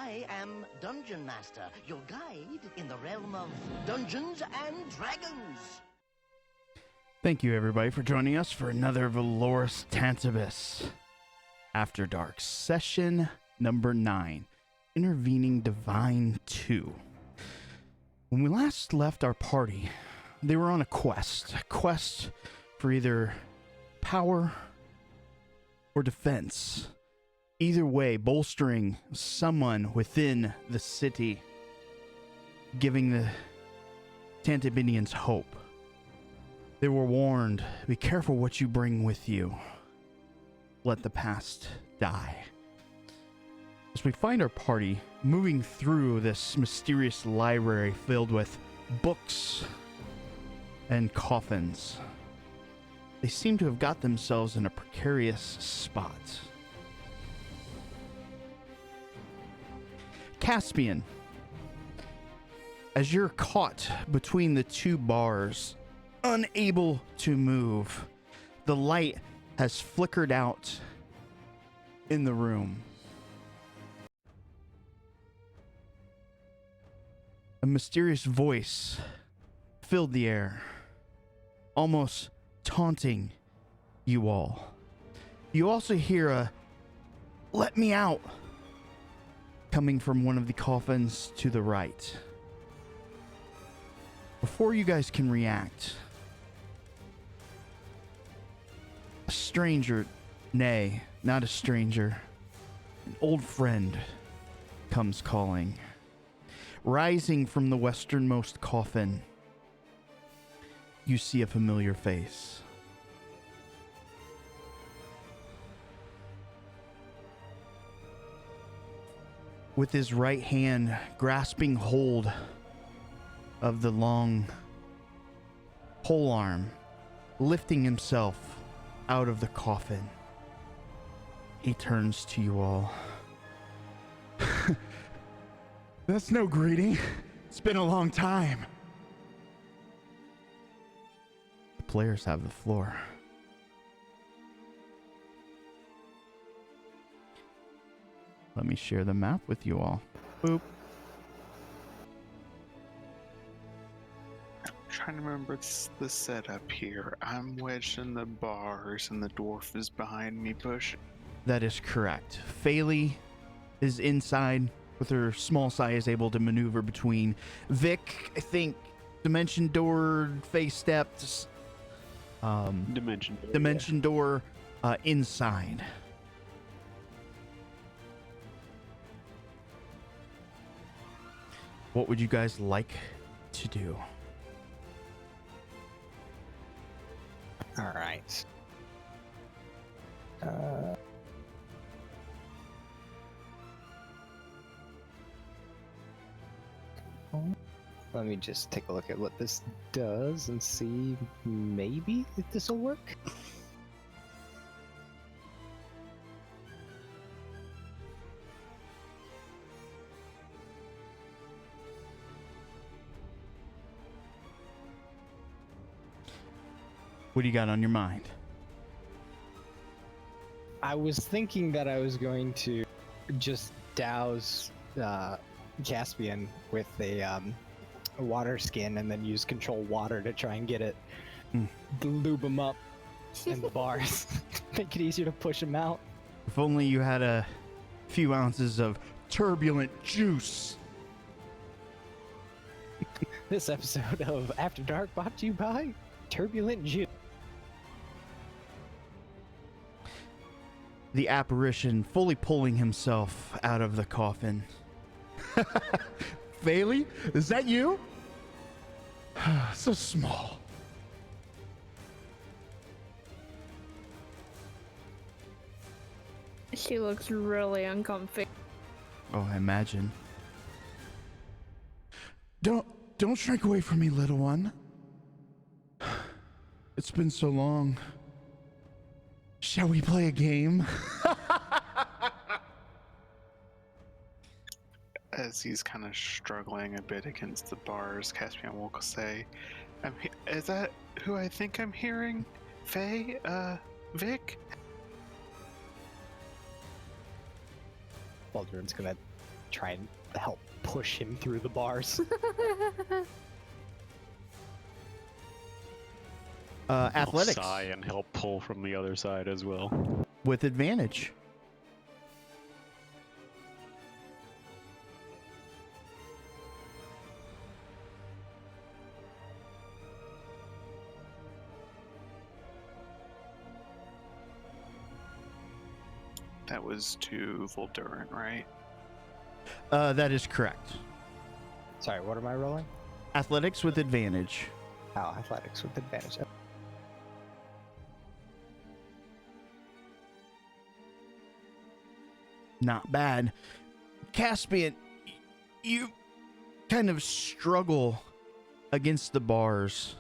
I am Dungeon Master, your guide in the realm of Dungeons and Dragons. Thank you, everybody, for joining us for another Valoris Tantibus Afterdark session number 9, Intervening Divine 2. When we last left our party, they were on a quest for either power or defense. Either way, bolstering someone within the city, giving the Tantibinians hope. They were warned, be careful what you bring with you. Let the past die. As we find our party moving through this mysterious library filled with books and coffins, they seem to have got themselves in a precarious spot. Caspian, as you're caught between the two bars, unable to move, the light has flickered out in the room. A mysterious voice filled the air, almost taunting you all. You also hear a "Let me out" coming from one of the coffins to the right. Before you guys can react, a stranger, nay, not a stranger, an old friend comes calling. Rising from the westernmost coffin, you see a familiar face. With his right hand grasping hold of the long pole arm, lifting himself out of the coffin, he turns to you all. That's no greeting. It's been a long time. The players have the floor. Let me share the map with you all. Boop. I'm trying to remember the setup here. I'm wedged in the bars and the dwarf is behind me pushing. That is correct. Faylee is inside with her small size, able to maneuver between. Vic, I think, dimension door, face stepped. Dimension door inside. What would you guys like to do? All right. Let me just take a look at what this does and see maybe if this will work. What do you got on your mind? I was thinking that I was going to just douse Caspian with a water skin and then use control water to try and get it, lube him up in the bars, make it easier to push him out. If only you had a few ounces of turbulent juice. This episode of After Dark brought to you by Turbulent Juice. The apparition fully pulling himself out of the coffin. Faylee, is that you? So small. She looks really uncomfy. Oh, I imagine. Don't shrink away from me, little one. It's been so long. Shall we play a game? As he's kind of struggling a bit against the bars, Caspian will say, is that who I think I'm hearing? Faye? Vic? Waldron's gonna try and help push him through the bars. Athletics I'll sigh and help pull from the other side as well. with advantage. That was to Voldurin, right? That is correct. Sorry, what am I rolling? Athletics with advantage. Oh, athletics with advantage. Not bad. Caspian, you kind of struggle against the bars.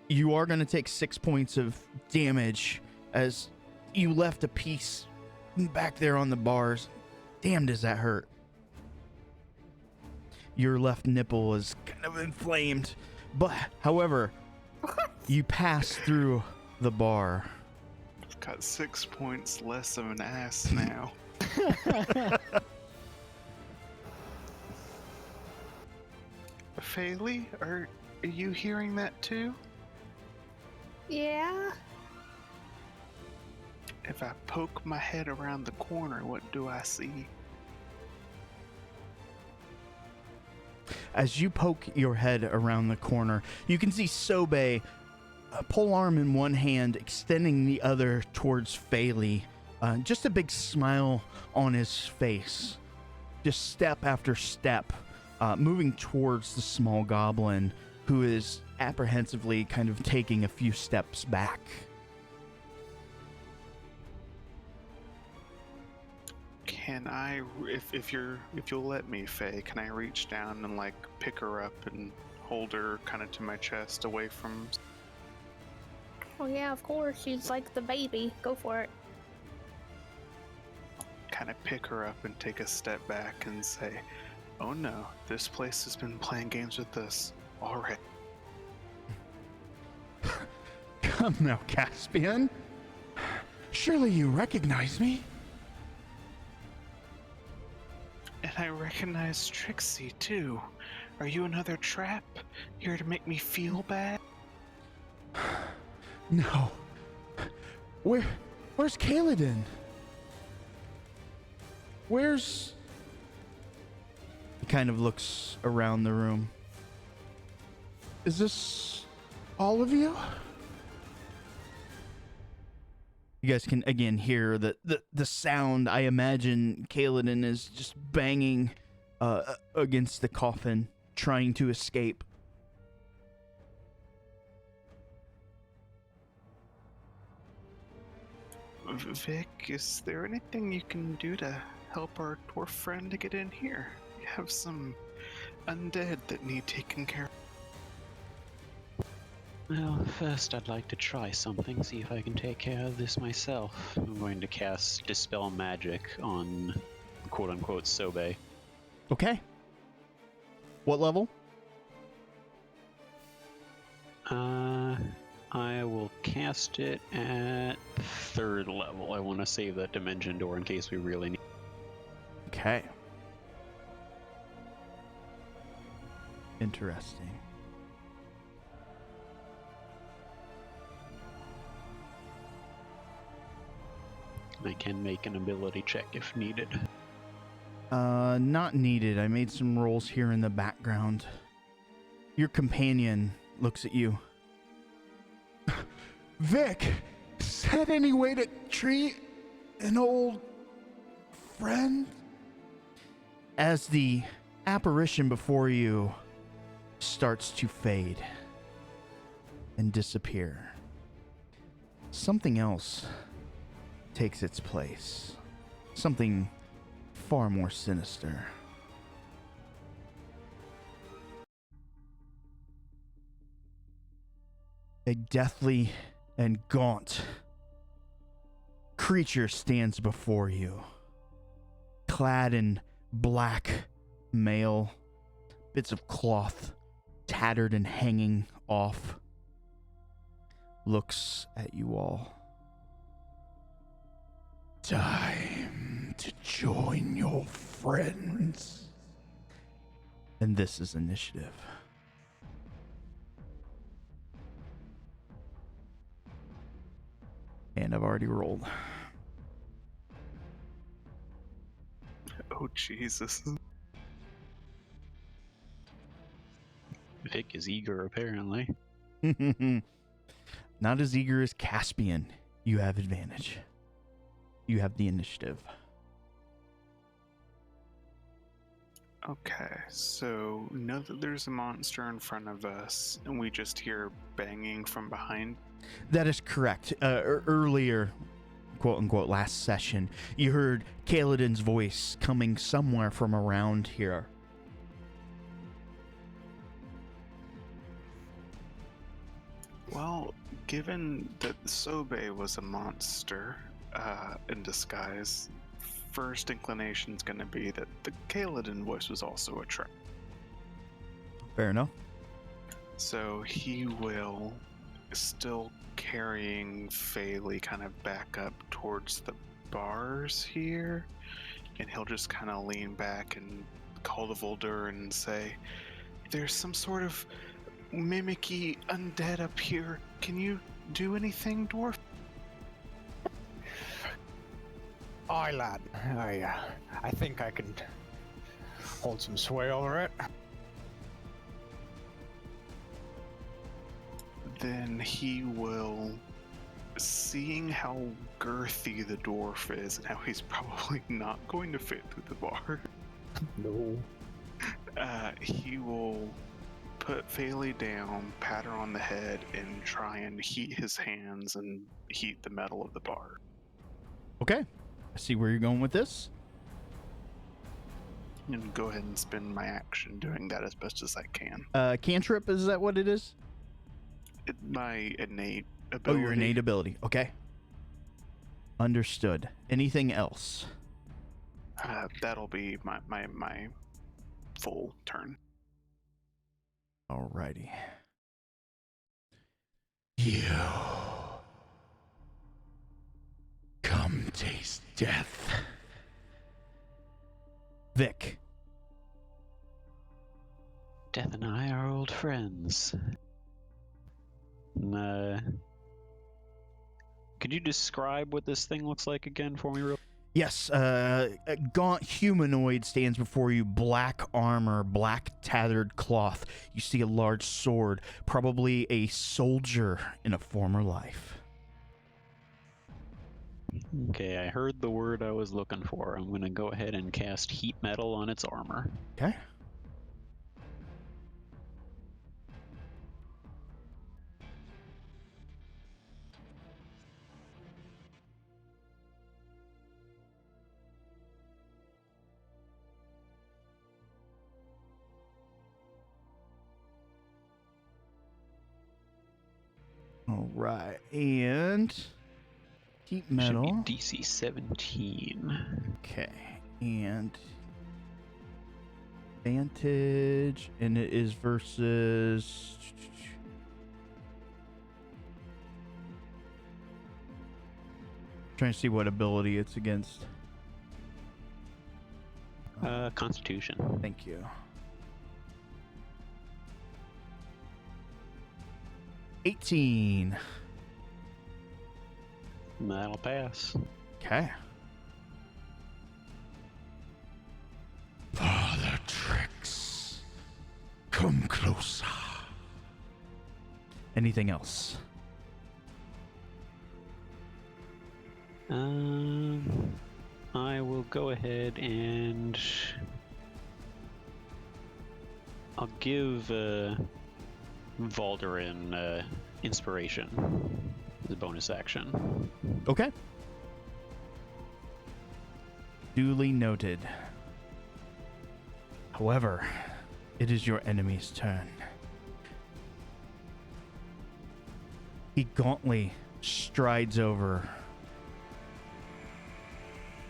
You are going to take 6 points of damage as you left a piece back there on the bars. Damn, does that hurt. Your left nipple is kind of inflamed. But, however, you pass through the bar. I've got 6 points less of an ass now. Faylee, are you hearing that too? Yeah. If I poke my head around the corner, what do I see? As you poke your head around the corner, you can see Sobe, a polearm in one hand, extending the other towards Faylee. Just a big smile on his face. Just step after step, moving towards the small goblin, who is apprehensively kind of taking a few steps back. Can I, if you'll let me, Faye, can I reach down and like pick her up and hold her kind of to my chest, away from? Oh yeah, of course. She's like the baby. Go for it. Kind of pick her up and take a step back and say, "Oh no, this place has been playing games with us already." Come now, Caspian. Surely you recognize me? And I recognize Trixie too. Are you another trap? Here to make me feel bad? No. Where's Kaladin? Where's... He kind of looks around the room. Is this all of you? You guys can again hear the sound. I imagine Kaladin is just banging against the coffin, trying to escape. Vic, is there anything you can do to help our dwarf friend to get in here? We have some undead that need taken care of. Well, first I'd like to try something, see if I can take care of this myself. I'm going to cast Dispel Magic on quote-unquote Sobe. Okay. What level? I will cast it at 3rd level. I want to save that Dimension Door in case we really need. Okay. Interesting. I can make an ability check if needed. Not needed. I made some rolls here in the background. Your companion looks at you. Vic, is that any way to treat an old friend? As the apparition before you starts to fade and disappear, something else takes its place. Something far more sinister. A deathly and gaunt creature stands before you, clad in black mail, bits of cloth tattered and hanging off, looks at you all. Time to join your friends. And this is initiative. And I've already rolled. Oh, Jesus. Vic is eager, apparently. Not as eager as Caspian. You have advantage. You have the initiative. Okay, so know that there's a monster in front of us, and we just hear banging from behind. That is correct. Earlier, quote unquote, last session, you heard Kaladin's voice coming somewhere from around here. Well, given that Sobe was a monster in disguise, first inclination's going to be that the Kaladin voice was also a trick. Fair enough. So he will, still carrying Phaley, kind of back up towards the bars here, and he'll just kind of lean back and call to Voldur and say, "There's some sort of mimicky undead up here. Can you do anything, dwarf?" Aye, lad. I think I can hold some sway over it. Then he will, seeing how girthy the dwarf is and how he's probably not going to fit through the bar, No. he will put Phaley down, pat her on the head, and try and heat his hands and heat the metal of the bar. Okay. I see where you're going with this. And go ahead and spend my action doing that as best as I can. Cantrip, is that what it is? My innate Oh, ability. your innate ability. Okay. Understood. Anything else? That'll be my full turn. Alrighty. You come taste death. Vic. Death and I are old friends. Could you describe what this thing looks like again for me, real? Yes, a gaunt humanoid stands before you, black armor, black tattered cloth. You see a large sword, probably a soldier in a former life. Okay, I heard the word I was looking for. I'm gonna go ahead and cast heat metal on its armor. Okay. All right, and heat metal. Should be DC 17. Okay, and advantage, and it is versus. Trying to see what ability it's against. Constitution. Thank you. 18. That'll pass. Okay. Father Tricks, come closer. Anything else? I will go ahead and I'll give Valderin inspiration as a bonus action. Okay. Duly noted. However, it is your enemy's turn. He gauntly strides over,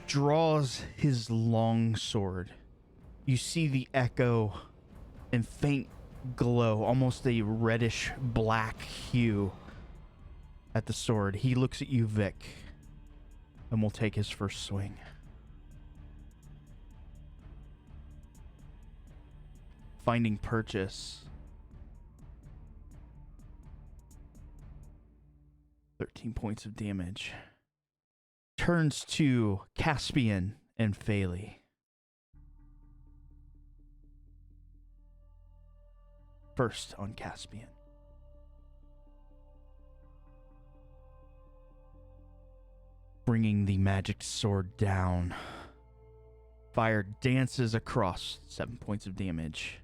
draws his long sword. You see the echo and faint glow, almost a reddish black hue at the sword. He looks at you, Vic, and will take his first swing. finding purchase. 13 points of damage. Turns to Caspian and Phaley. First on Caspian. Bringing the magic sword down. Fire dances across, 7 points of damage.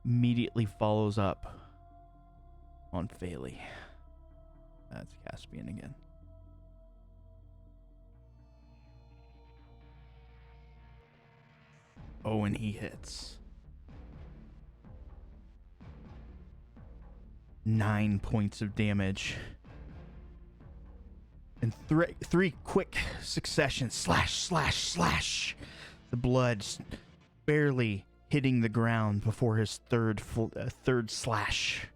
Immediately follows up on Phaley. That's Caspian again. Oh, and he hits. 9 points of damage. In three quick successions, slash, slash, slash. The blood barely hitting the ground before his third slash.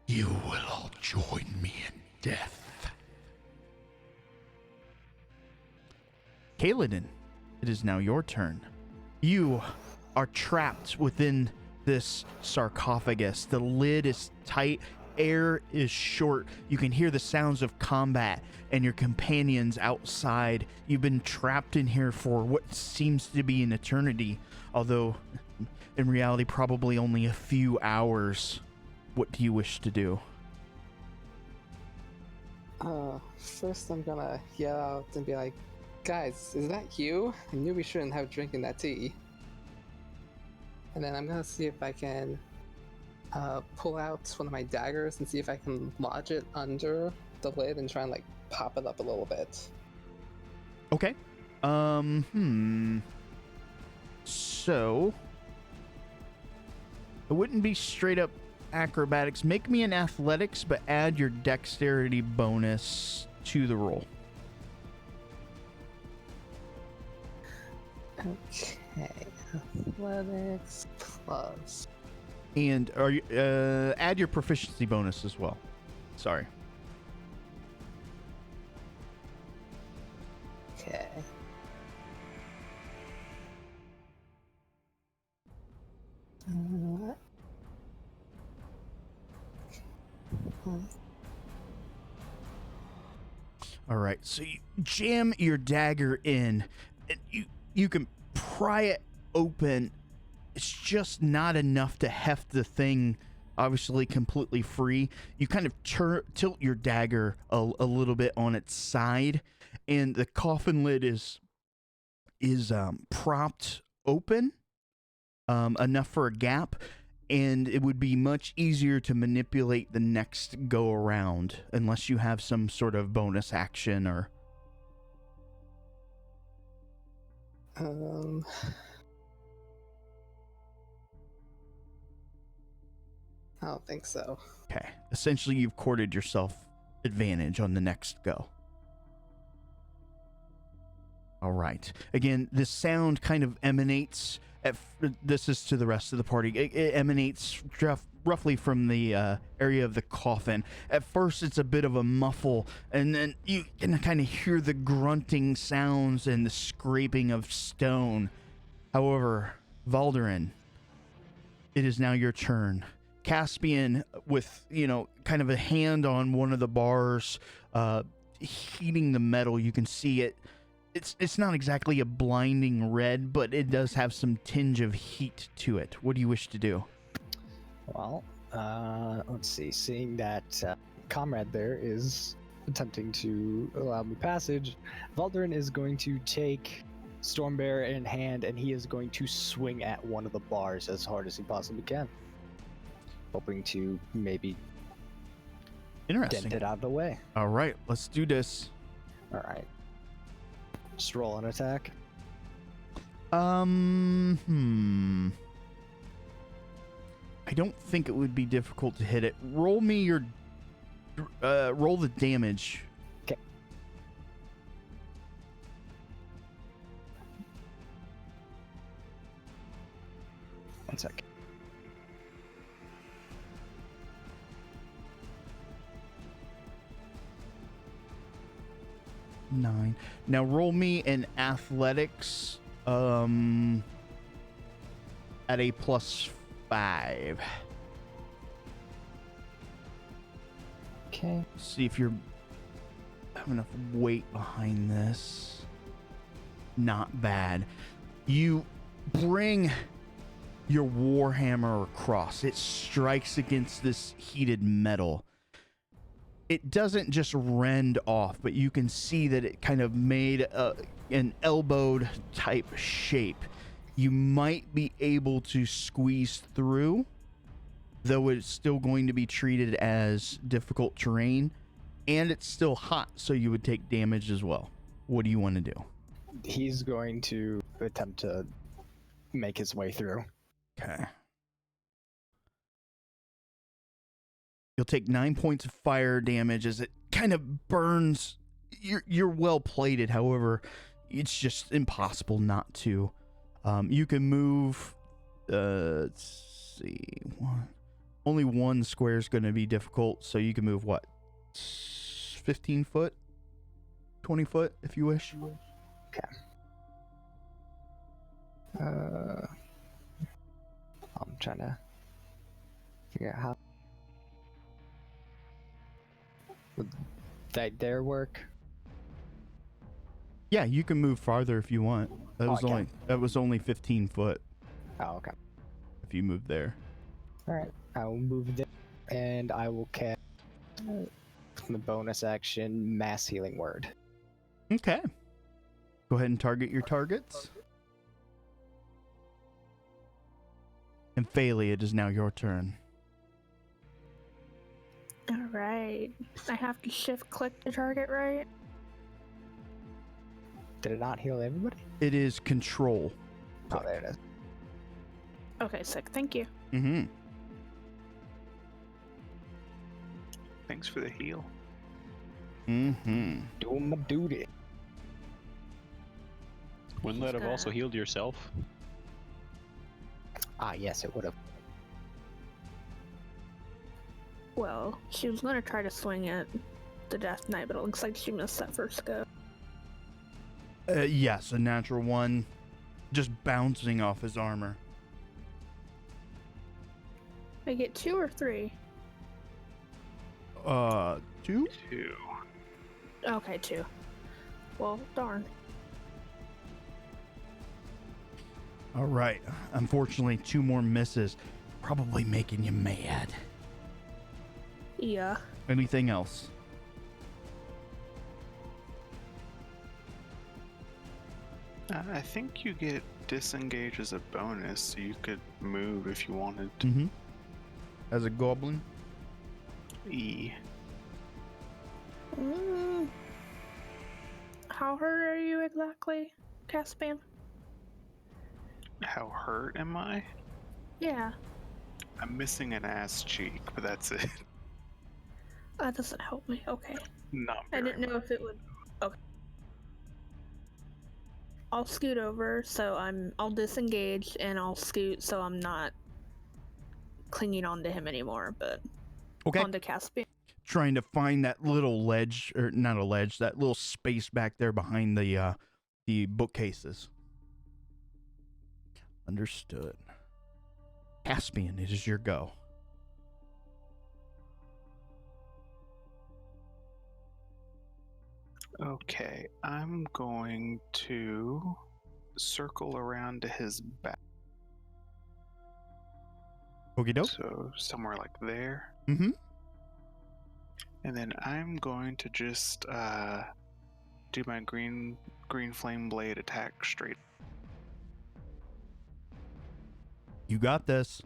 You will all join me in death. Kaladin, it is now your turn. You are trapped within this sarcophagus. The lid is tight. Air is short. You can hear the sounds of combat and your companions outside. You've been trapped in here for what seems to be an eternity, although in reality probably only a few hours. What do you wish to do? First I'm gonna yell out and be like, guys, is that you? I knew we shouldn't have drinking that tea. And then I'm gonna see if I can pull out one of my daggers and see if I can lodge it under the lid and try and like pop it up a little bit. Okay. So it wouldn't be straight up acrobatics. Make me an athletics, but add your dexterity bonus to the roll. Okay. Athletics plus. And are you add your proficiency bonus as well. Sorry. Okay. All right, so you jam your dagger in, and you can pry it open. It's just not enough to heft the thing, obviously completely free. You kind of tilt your dagger a little bit on its side, and the coffin lid is propped open enough for a gap, and it would be much easier to manipulate the next go around unless you have some sort of bonus action or... I don't think so. Okay. Essentially, you've accorded yourself advantage on the next go. All right. Again, this sound kind of emanates... this is to the rest of the party. It emanates roughly from the area of the coffin. At first, it's a bit of a muffle, and then you can kind of hear the grunting sounds and the scraping of stone. However, Valderin, it is now your turn. Caspian, with, kind of a hand on one of the bars, heating the metal. You can see it. It's not exactly a blinding red, but it does have some tinge of heat to it. What do you wish to do? Well, let's see. Seeing that comrade there is attempting to allow me passage, Valderin is going to take Stormbearer in hand, and he is going to swing at one of the bars as hard as he possibly can, hoping to maybe dent it out of the way. All right, let's do this. All right. Just roll an attack. I don't think it would be difficult to hit it. Roll me your... roll the damage. Okay. One sec. Nine. Now roll me an athletics At a +5. Okay. See if you're have enough weight behind this. Not bad. You bring your warhammer across. It strikes against this heated metal. It doesn't just rend off, but you can see that it kind of made an elbowed type shape. You might be able to squeeze through, though it's still going to be treated as difficult terrain, and it's still hot, so you would take damage as well. What do you want to do? He's going to attempt to make his way through. Okay. You'll take 9 points of fire damage as it kind of burns. You're well plated, however, it's just impossible not to. You can move. Let's see. Only one square is going to be difficult, so you can move what? 15 foot? 20 foot, if you wish. Okay. I'm trying to figure out how. Would that dare work? Yeah, you can move farther if you want. That was only 15 foot. Oh, okay. If you move there. All right, I will move there, and I will cast the bonus action mass healing word. Okay. Go ahead and target your targets. And Phaley, it is now your turn. Alright. I have to shift click to target, right? Did it not heal everybody? It is control. Oh, there it is. Okay, sick. Thank you. Mm-hmm. Thanks for the heal. Mm-hmm. Doing my duty. Wouldn't that have also healed yourself? Ah, yes, it would have. Well, she was gonna try to swing at the Death Knight, but it looks like she missed that first go. Yes, a natural one. Just bouncing off his armor. I get 2 or 3? 2? 2. Okay, 2. Well, darn. All right. Unfortunately, 2 more misses. Probably making you mad. Yeah. Anything else? I think you get disengage as a bonus, so you could move if you wanted to. Mm-hmm. As a goblin? E. How hurt are you exactly, Caspian? How hurt am I? Yeah. I'm missing an ass cheek, but that's it. That doesn't help me. Okay. Not I very didn't know if it would. Okay. I'll scoot over, so I'll disengage, and I'll scoot, so I'm not clinging onto him anymore, but Okay. onto Caspian. Trying to find that little ledge, or not a ledge, that little space back there behind the bookcases. Understood. Caspian, it is your go. Okay, I'm going to circle around to his back. Okie doke. So somewhere like there. Mm-hmm. And then I'm going to just do my green flame blade attack straight. You got this.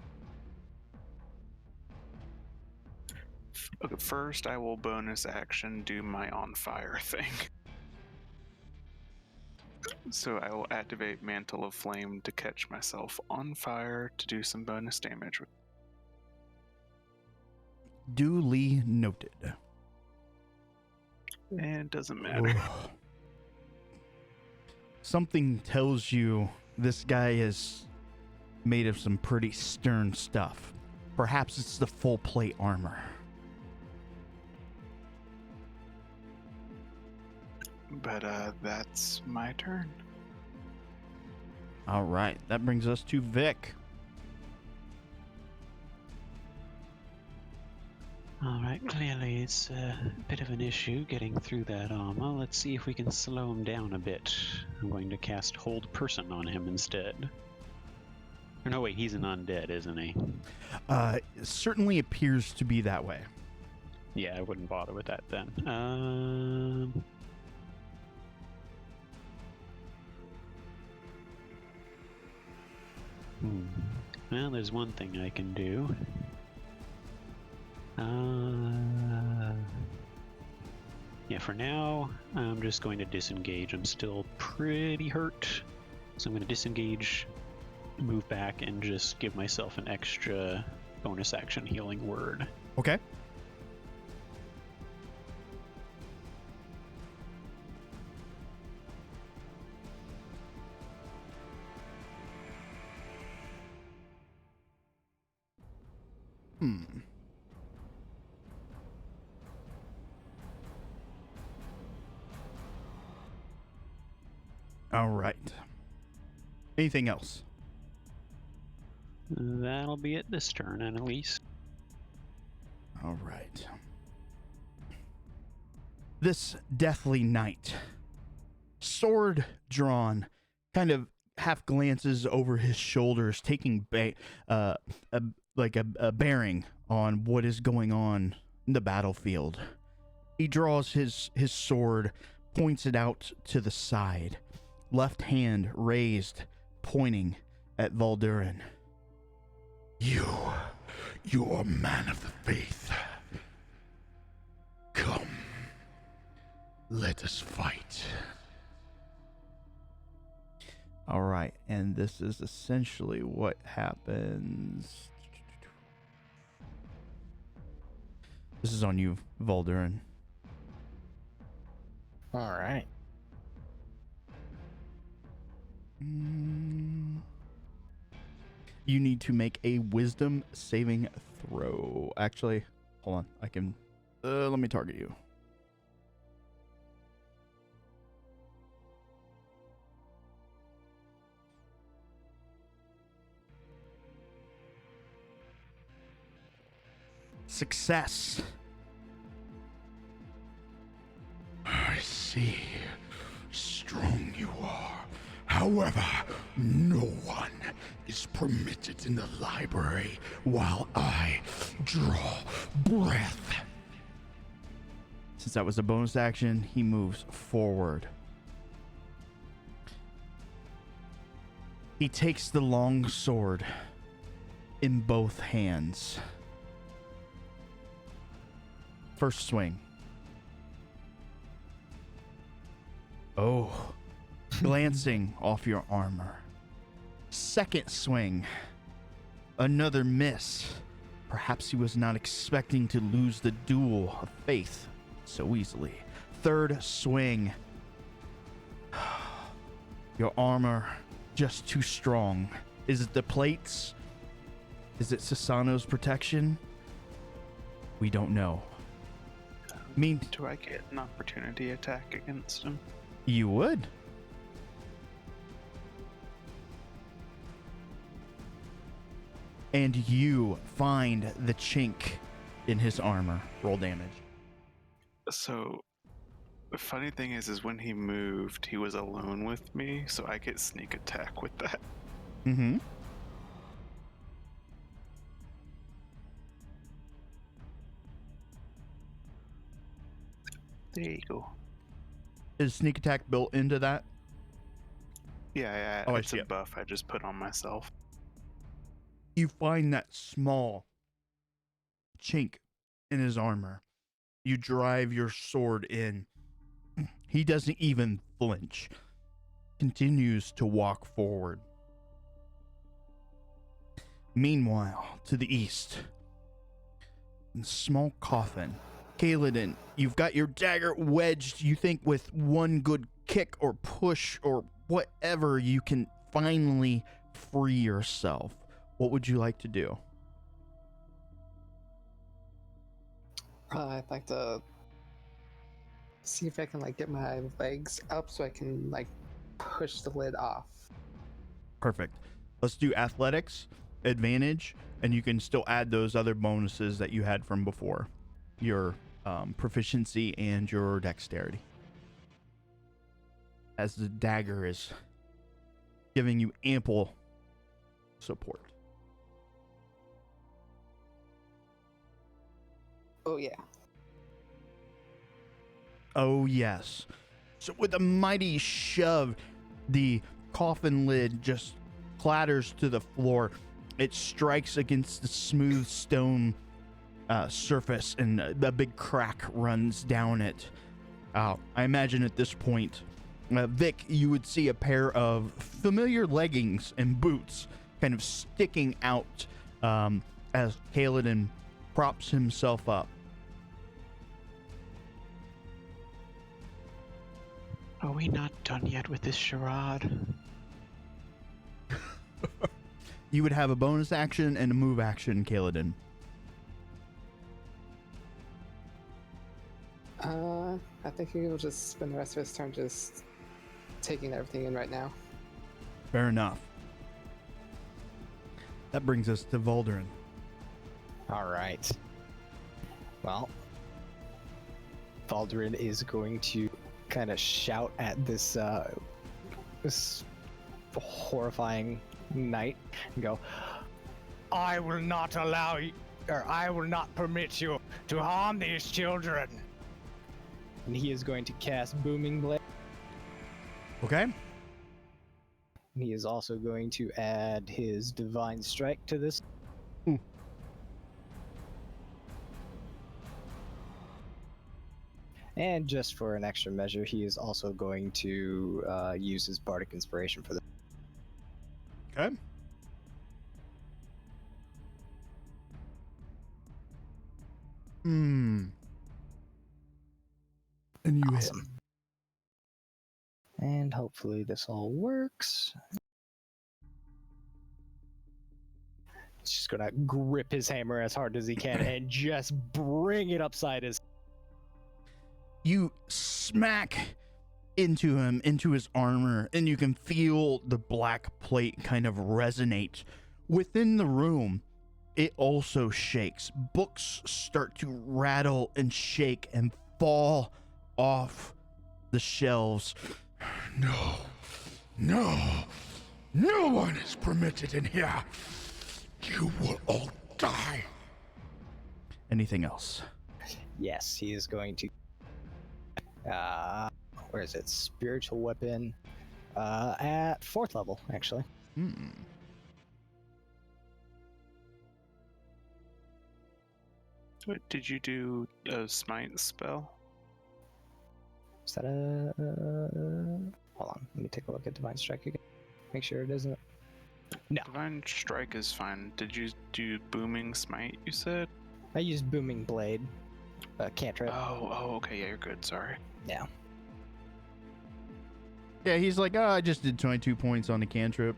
Okay, first I will bonus action do my on fire thing. So I will activate Mantle of Flame to catch myself on fire to do some bonus damage. Duly noted. And it doesn't matter. Something tells you this guy is made of some pretty stern stuff. Perhaps it's the full plate armor. But that's my turn. All right, that brings us to Vic. Alright, clearly it's a bit of an issue getting through that armor. Let's see if we can slow him down a bit. I'm going to cast Hold Person on him instead. Or no, wait, he's an undead, isn't he? It certainly appears to be that way. Yeah, I wouldn't bother with that then. Well, there's one thing I can do. Yeah, for now, I'm just going to disengage. I'm still pretty hurt, so I'm going to disengage, move back, and just give myself an extra bonus action healing word. Okay. All right. Anything else? That'll be it this turn, at least. All right. This deathly knight, sword drawn, kind of half glances over his shoulders, taking a bearing on what is going on in the battlefield. He draws his sword, points it out to the side, left hand raised, pointing at Valdurin. You are a man of the faith. Come, let us fight. All right, and this is essentially what happens. This is on you, Valdurin. All right. You need to make a wisdom saving throw. Actually, hold on. I can... let me target you. Success. I see. Strong you are. However, no one is permitted in the library while I draw breath. Since that was a bonus action, he moves forward. He takes the long sword in both hands. First swing. Oh, glancing off your armor. Second swing. Another miss. Perhaps he was not expecting to lose the duel of faith so easily. Third swing. Your armor just too strong. Is it the plates? Is it Sasano's protection? We don't know. Do I get an opportunity attack against him? You would. And you find the chink in his armor. Roll damage. So, the funny thing is when he moved, he was alone with me, so I get sneak attack with that. Mm-hmm. There you go. Is sneak attack built into that? Yeah, Oh, I it's see a it. buff I just put on myself. You find that small chink in his armor. You drive your sword in. He doesn't even flinch. Continues to walk forward. Meanwhile, to the east, in a small coffin, Kaladin, you've got your dagger wedged. You think with one good kick or push or whatever, you can finally free yourself. What would you like to do? I'd like to see if I can get my legs up so I can push the lid off. Perfect. Let's do athletics, advantage, and you can still add those other bonuses that you had from before. Your proficiency and your dexterity. As the dagger is giving you ample support. Oh, yeah. Oh, yes. So with a mighty shove, the coffin lid just clatters to the floor. It strikes against the smooth stone surface, and a big crack runs down it. I imagine at this point, Vic, you would see a pair of familiar leggings and boots kind of sticking out as Kaladin props himself up. Are we not done yet with this charade? You would have a bonus action and a move action, Kaladin. I think he'll just spend the rest of his turn just taking everything in right now. Fair enough. That brings us to Volderin. All right. Well, Valderin is going to kind of shout at this this horrifying knight and go, "I will not allow you, or I will not permit you to harm these children." And he is going to cast Booming Blade. Okay. And he is also going to add his Divine Strike to this. Ooh. And just for an extra measure, he is also going to use his Bardic Inspiration for this. Okay. And you hit. Awesome. And hopefully this all works. He's just gonna grip his hammer as hard as he can and just bring it upside his. You smack into him, into his armor, and you can feel the black plate kind of resonate. Within the room, it also shakes. Books start to rattle and shake and fall off the shelves. No, no, no one is permitted in here. You will all die. Anything else? Yes, he is going to. Where is it? Spiritual weapon. At 4th level, actually. What, did you do a smite spell? Is that a? Hold on, let me take a look at Divine Strike again. Make sure it isn't. No, Divine Strike is fine. Did you do Booming Smite, you said? I used Booming Blade. Cantrip. Oh, okay, yeah, you're good, sorry. Yeah. Yeah, he's like, oh, I just did 22 points on the cantrip.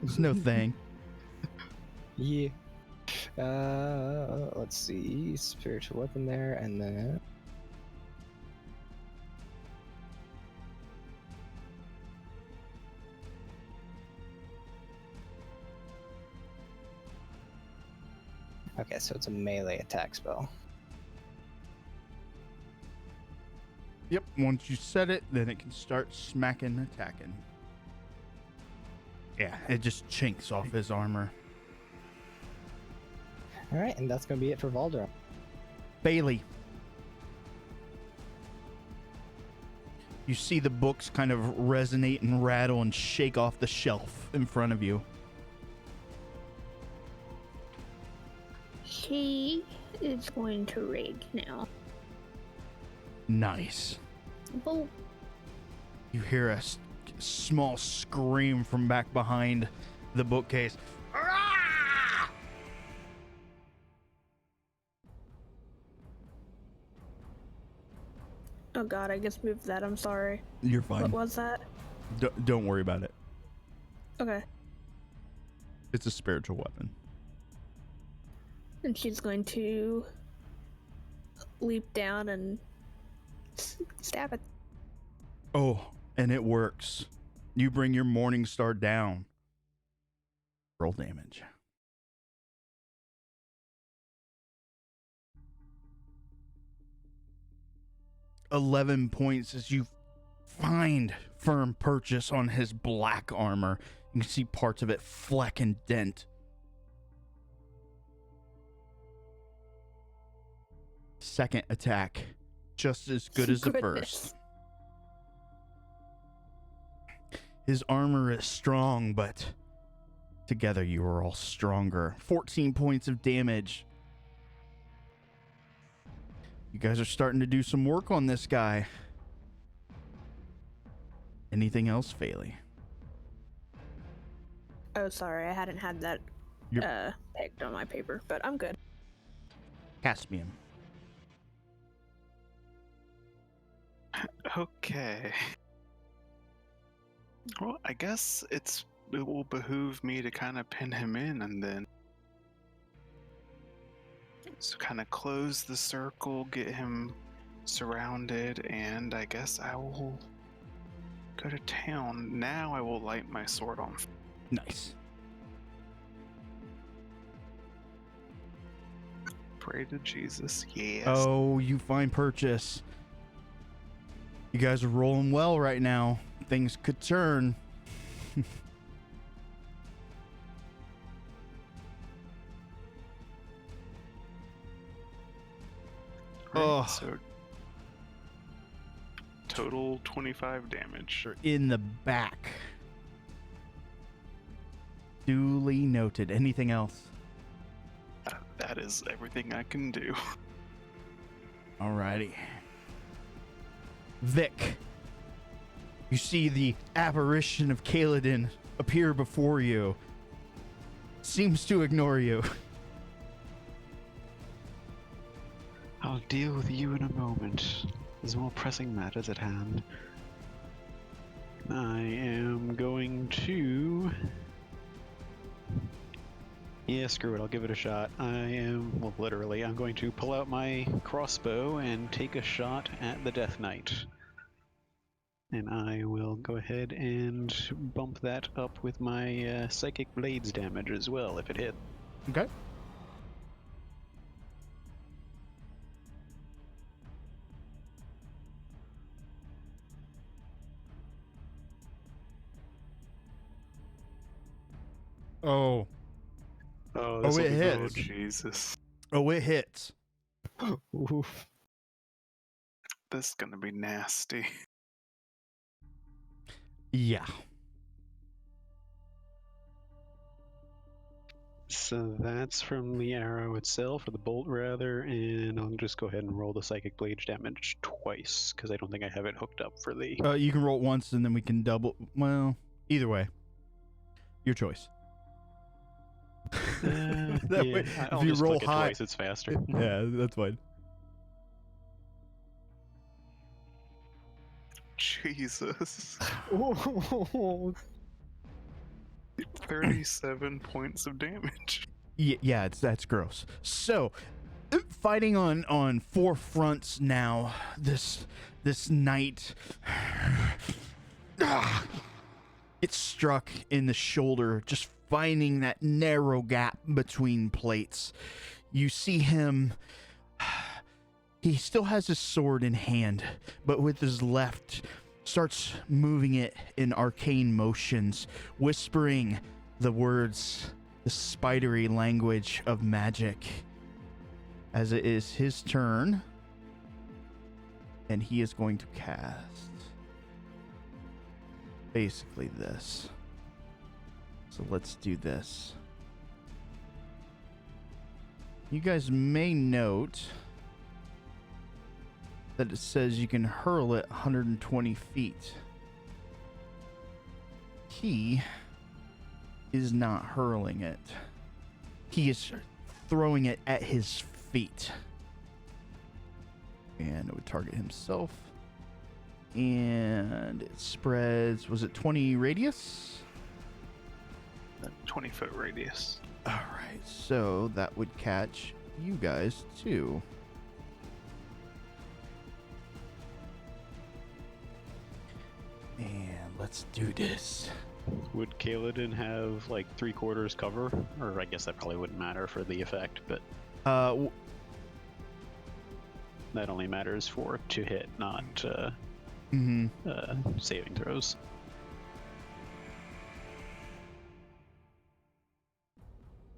It's no thing. Yeah. Let's see. Spiritual weapon there, and then. Okay, so it's a melee attack spell. Yep, once you set it, then it can start smacking, attacking. Yeah, it just chinks off his armor. Alright, and that's going to be it for Valdra. Bailey. You see the books kind of resonate and rattle and shake off the shelf in front of you. He is going to rage now. Nice. Oh, You hear a small scream from back behind the bookcase. oh god, I just moved that. I'm sorry. You're fine. What was that? Don't worry about it. Okay. It's a spiritual weapon. And she's going to leap down and stab it. Oh, and it works. You bring your morning star down. Roll damage. $11 points as you find firm purchase on his black armor. You can see parts of it fleck and dent. Second attack, just as good as the first. His armor is strong, but together you are all stronger. 14 points of damage. You guys are starting to do some work on this guy. Anything else, Faley? Oh, sorry, I hadn't had that pegged on my paper, but I'm good. Caspian. Okay. Well, I guess it will behoove me to kind of pin him in and then so kind of close the circle, get him surrounded, and I guess I will go to town. Now I will light my sword on. Nice. Pray to Jesus. Yes. Oh, you find purchase. You guys are rolling well right now. Things could turn. Right, so total 25 damage. In the back. Duly noted. Anything else? That is everything I can do. Alrighty. Vic. You see the apparition of Kaladin appear before you. Seems to ignore you. I'll deal with you in a moment. There's more pressing matters at hand. I am going to... Yeah, screw it, I'll give it a shot. I'm going to pull out my crossbow and take a shot at the Death Knight. And I will go ahead and bump that up with my Psychic Blades damage as well, if it hit. Okay. Oh. Oh, Oh, it Oh, hits. Jesus. Oh, it hits. Oof. This is gonna be nasty. Yeah. So that's from the arrow itself, or the bolt rather, and I'll just go ahead and roll the Psychic Blade damage twice, because I don't think I have it hooked up for the... You can roll it once and then we can double. Well, either way. Your choice. That way, I'll if you just roll click it high, twice, it's faster. yeah, that's fine. Jesus. Ooh. 37 points of damage. Yeah, that's gross. So, fighting on four fronts now. This knight gets struck in the shoulder, just finding that narrow gap between plates. You see him. He still has his sword in hand, but with his left starts moving it in arcane motions, whispering the words, the spidery language of magic, as it is his turn, and he is going to cast basically this. So let's do this. You guys may note that it says you can hurl it 120 feet. He is not hurling it. He is throwing it at his feet. And it would target himself. And it spreads, was it 20 radius? 20-foot radius. Alright, so that would catch you guys too. And let's do this. Would Kaladin have like 3/4 cover? Or I guess that probably wouldn't matter for the effect, but that only matters for to hit, not saving throws.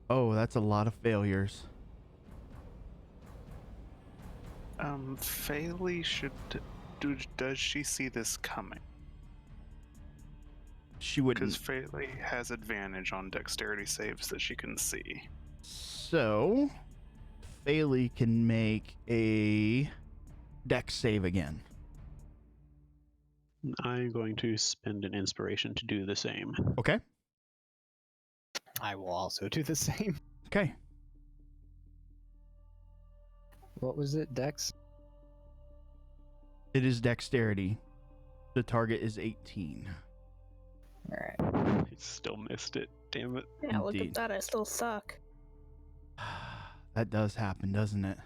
Oh, that's a lot of failures. Faye does she see this coming? She wouldn't. Because Faye has advantage on dexterity saves that she can see. So, Faye can make a dex save again. I'm going to spend an inspiration to do the same. Okay. I will also do the same. Okay. What was it, Dex? It is dexterity. The target is 18. Alright. I still missed it. Damn it. Yeah, look Indeed. at that. I still suck. That does happen, doesn't it?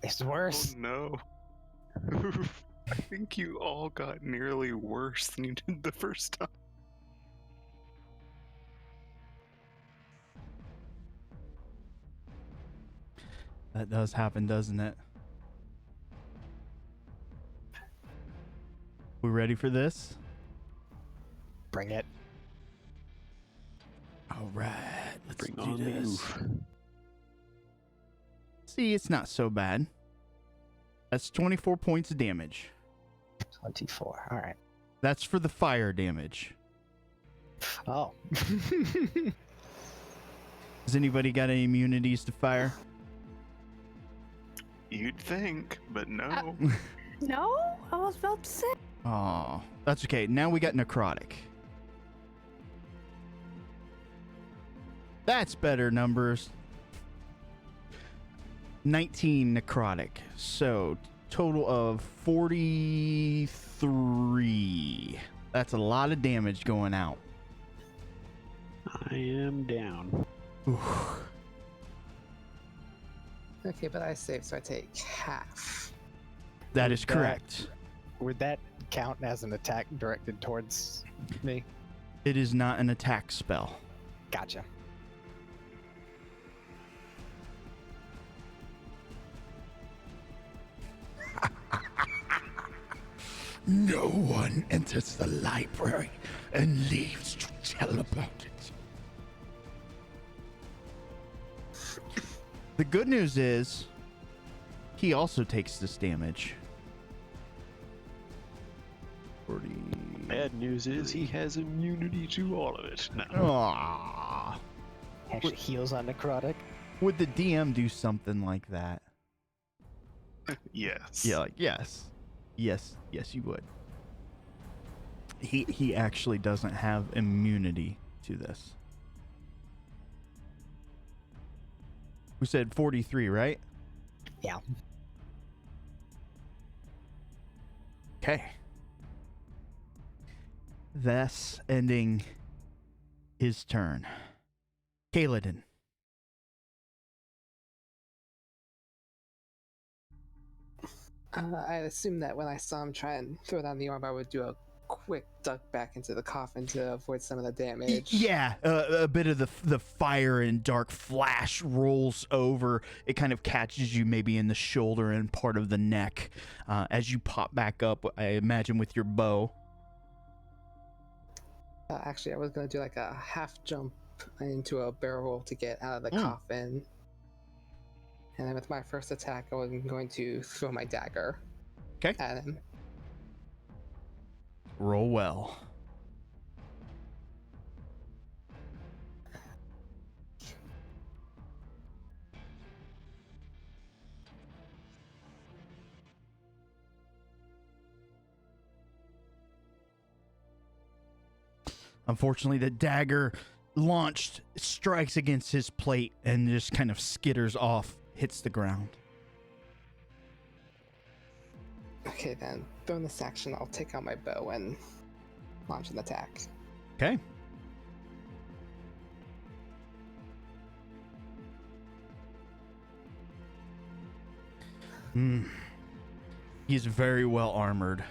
It's worse. Oh no. I think you all got nearly worse than you did the first time. That does happen, doesn't it? We ready for this? Bring it. All right, let's Bring do on the this. oof. See, it's not so bad. That's 24 points of damage. 24. Alright. That's for the fire damage. Oh. Has anybody got any immunities to fire? You'd think, but no. No? I was about to say. Oh, that's okay. Now we got necrotic. That's better numbers. 19 necrotic. So, total of 43. That's a lot of damage going out. I am down. Oof. Okay, but I saved, so I take half. That is correct. Would that count as an attack directed towards me? It is not an attack spell. Gotcha. No one enters the library and leaves to tell about it. The good news is, he also takes this damage. 40. Bad news is he has immunity to all of it. No. Aww. Actually heals on necrotic. Would the DM do something like that? Yes. Yeah, like, yes, you would. He actually doesn't have immunity to this. We said 43, right? Yeah. Okay. Thus ending his turn. Kaladin. I assumed that when I saw him try and throw down the orb, I would do a quick duck back into the coffin to avoid some of the damage. Yeah, a bit of the fire and dark flash rolls over. It kind of catches you maybe in the shoulder and part of the neck as you pop back up, I imagine, with your bow. Actually, I was going to do like a half jump into a barrel roll to get out of the coffin. And then with my first attack, I was going to throw my dagger Okay. at him. Roll well. Unfortunately, the dagger launched, strikes against his plate, and just kind of skitters off, hits the ground. Okay, then bonus action, I'll take out my bow and launch an attack. Okay. He's very well armored.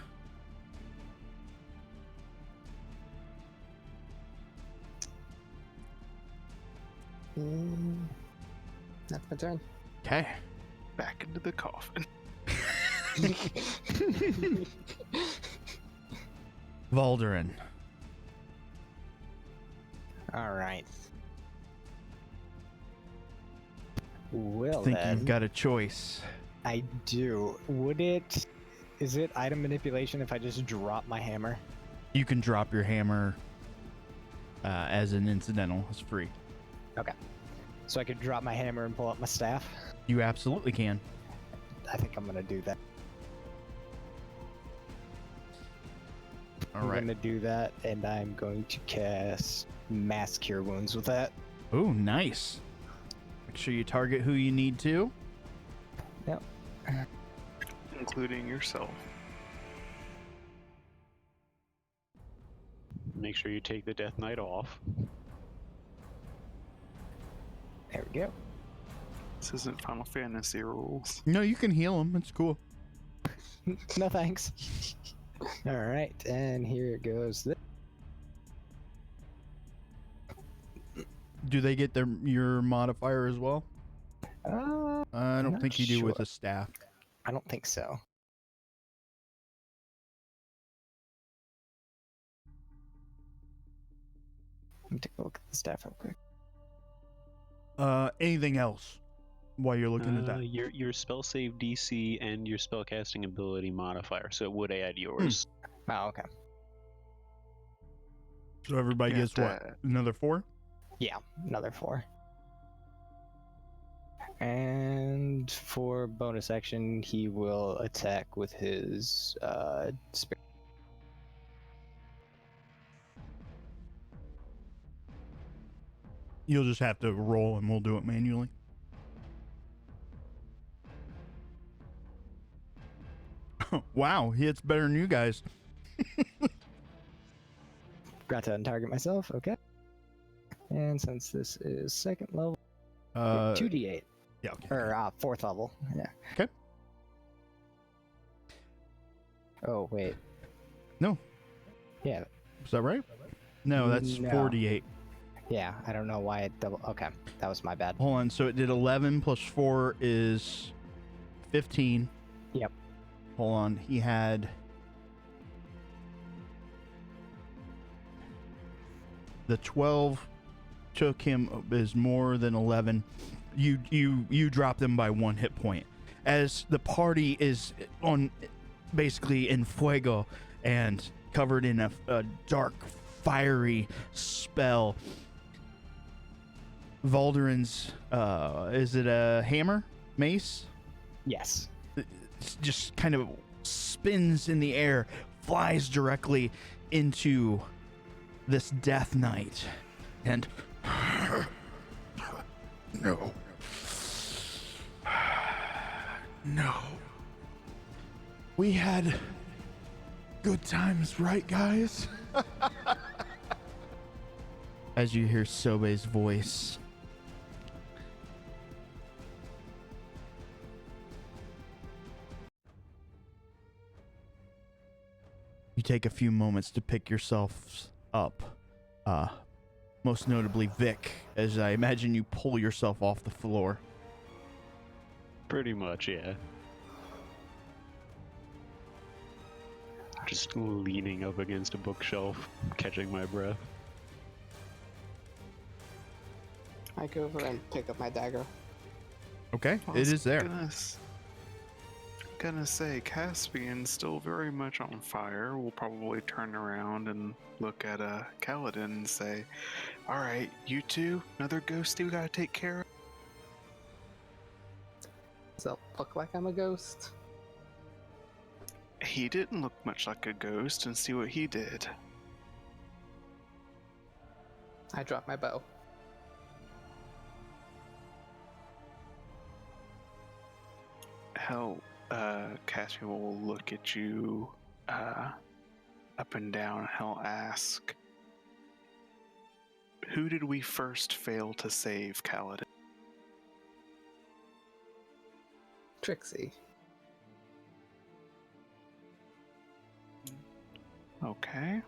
That's my turn. Okay. Back into the coffin. Valderin. All right. Well, I think then, you've got a choice. I do. Is it item manipulation if I just drop my hammer? You can drop your hammer as an incidental. It's free. Okay. So I could drop my hammer and pull out my staff? You absolutely can. I think I'm going to do that. All I'm right. going to do that, and I'm going to cast Mass Cure Wounds with that. Oh, nice. Make sure you target who you need to. Yep. Including yourself. Make sure you take the Death Knight off. There we go. This isn't Final Fantasy rules. No, you can heal him. It's cool. No thanks. All right, and here goes. Do they get your modifier as well? I don't not think you do with sure. a staff. I don't think so. Let me take a look at the staff real quick. Anything else while you're looking at that? Your spell save DC and your spell casting ability modifier, so it would add yours. Oh, okay. So everybody You have gets what? Another 4? Yeah, another 4. And for bonus action, he will attack with his spirit. You'll just have to roll and we'll do it manually. Wow, he hits better than you guys. Got to untarget myself, okay. And since this is second level, 2d8. Yeah, okay. Or 4th level, yeah. Okay. Oh, wait. No. Yeah, Is that right? No, that's No. 48. yeah, I don't know why it double. Okay, that was my bad. Hold on, so it did 11 plus 4 is 15. Yep. Hold on, he had... The 12 took him is more than 11. You drop them by 1 hit point. As the party is on basically in fuego and covered in a dark, fiery spell. Valderin's is it a hammer? Mace? Yes. It's just kind of spins in the air, flies directly into this Death Knight, and No. No. we had good times, right, guys? As you hear Sobe's voice. You take a few moments to pick yourselves up. Most notably Vic, as I imagine you pull yourself off the floor. Pretty much, yeah. Just leaning up against a bookshelf, catching my breath. I go over and pick up my dagger. Okay, I it was is there. Gonna say, Caspian's still very much on fire. We'll probably turn around and look at Kaladin and say, "Alright, you two, another ghosty we gotta take care of." Does it look like I'm a ghost? He didn't look much like a ghost, and see what he did. I drop my bow. Hell, Caspian will look at you up and down. He'll ask, "Who did we first fail to save, Kaladin?" Trixie. Okay.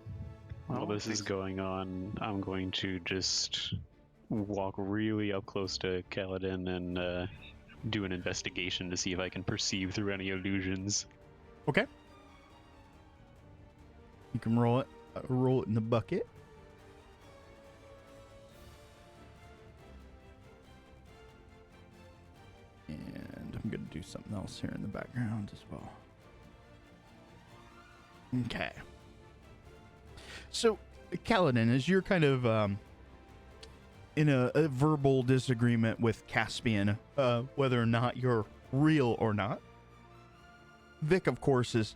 While this is thank- going on, I'm going to just walk really up close to Kaladin and do an investigation to see if I can perceive through any illusions. Okay. You can roll it in the bucket. And I'm going to do something else here in the background as well. Okay. So, Kaladin, as you're kind of in a verbal disagreement with Caspian, whether or not you're real or not, Vic, of course, is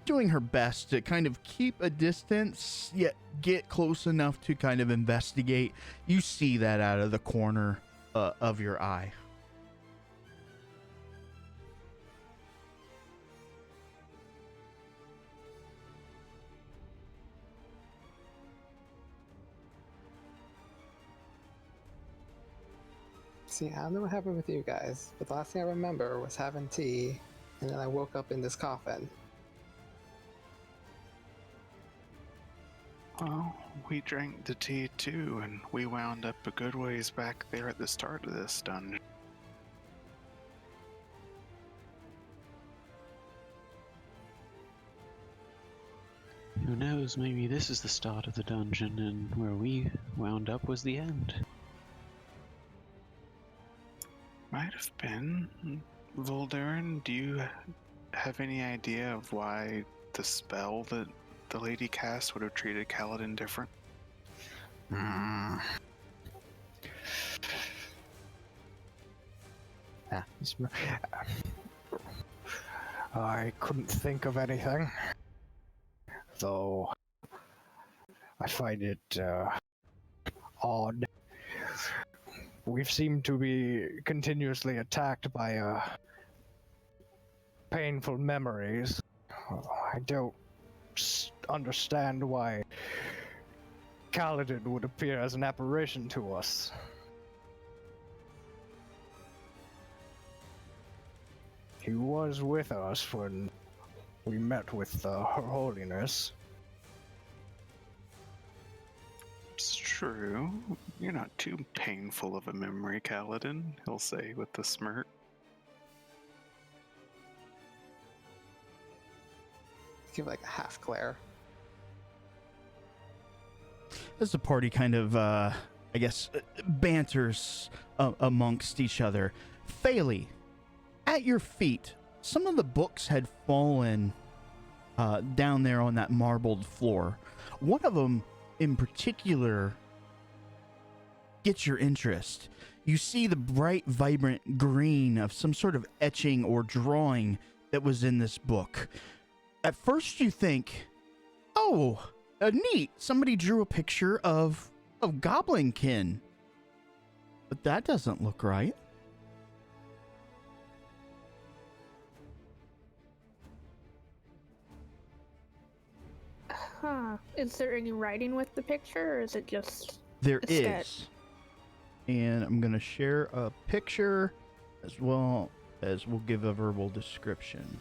doing her best to kind of keep a distance, yet get close enough to kind of investigate. You see that out of the corner of your eye. See, I don't know what happened with you guys, but the last thing I remember was having tea, and then I woke up in this coffin. Well, we drank the tea too, and we wound up a good ways back there at the start of this dungeon. Who knows, maybe this is the start of the dungeon, and where we wound up was the end. Might have been. Voldarin, do you have any idea of why the spell that the lady cast would have treated Kaladin different? I couldn't think of anything, though I find it odd. We've seemed to be continuously attacked by painful memories. I don't understand why Kaladin would appear as an apparition to us. He was with us when we met with Her Holiness. It's true. You're not too painful of a memory, Kaladin, he'll say with a smirk. Give like a half glare. As the party kind of, I guess, banters amongst each other, Phaley, at your feet, some of the books had fallen down there on that marbled floor. One of them, in particular, gets your interest. You see the bright, vibrant green of some sort of etching or drawing that was in this book. At first you think, oh, neat, somebody drew a picture of Goblinkin. But that doesn't look right. Huh. Is there any writing with the picture, or is it just There a sketch? is. And I'm going to share a picture as well as we'll give a verbal description.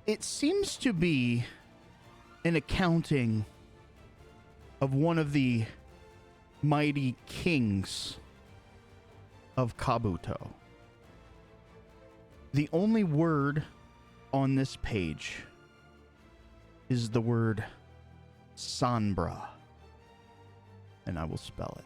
It seems to be an accounting of one of the mighty kings of Kabuto. The only word on this page is the word Sanbra, and I will spell it.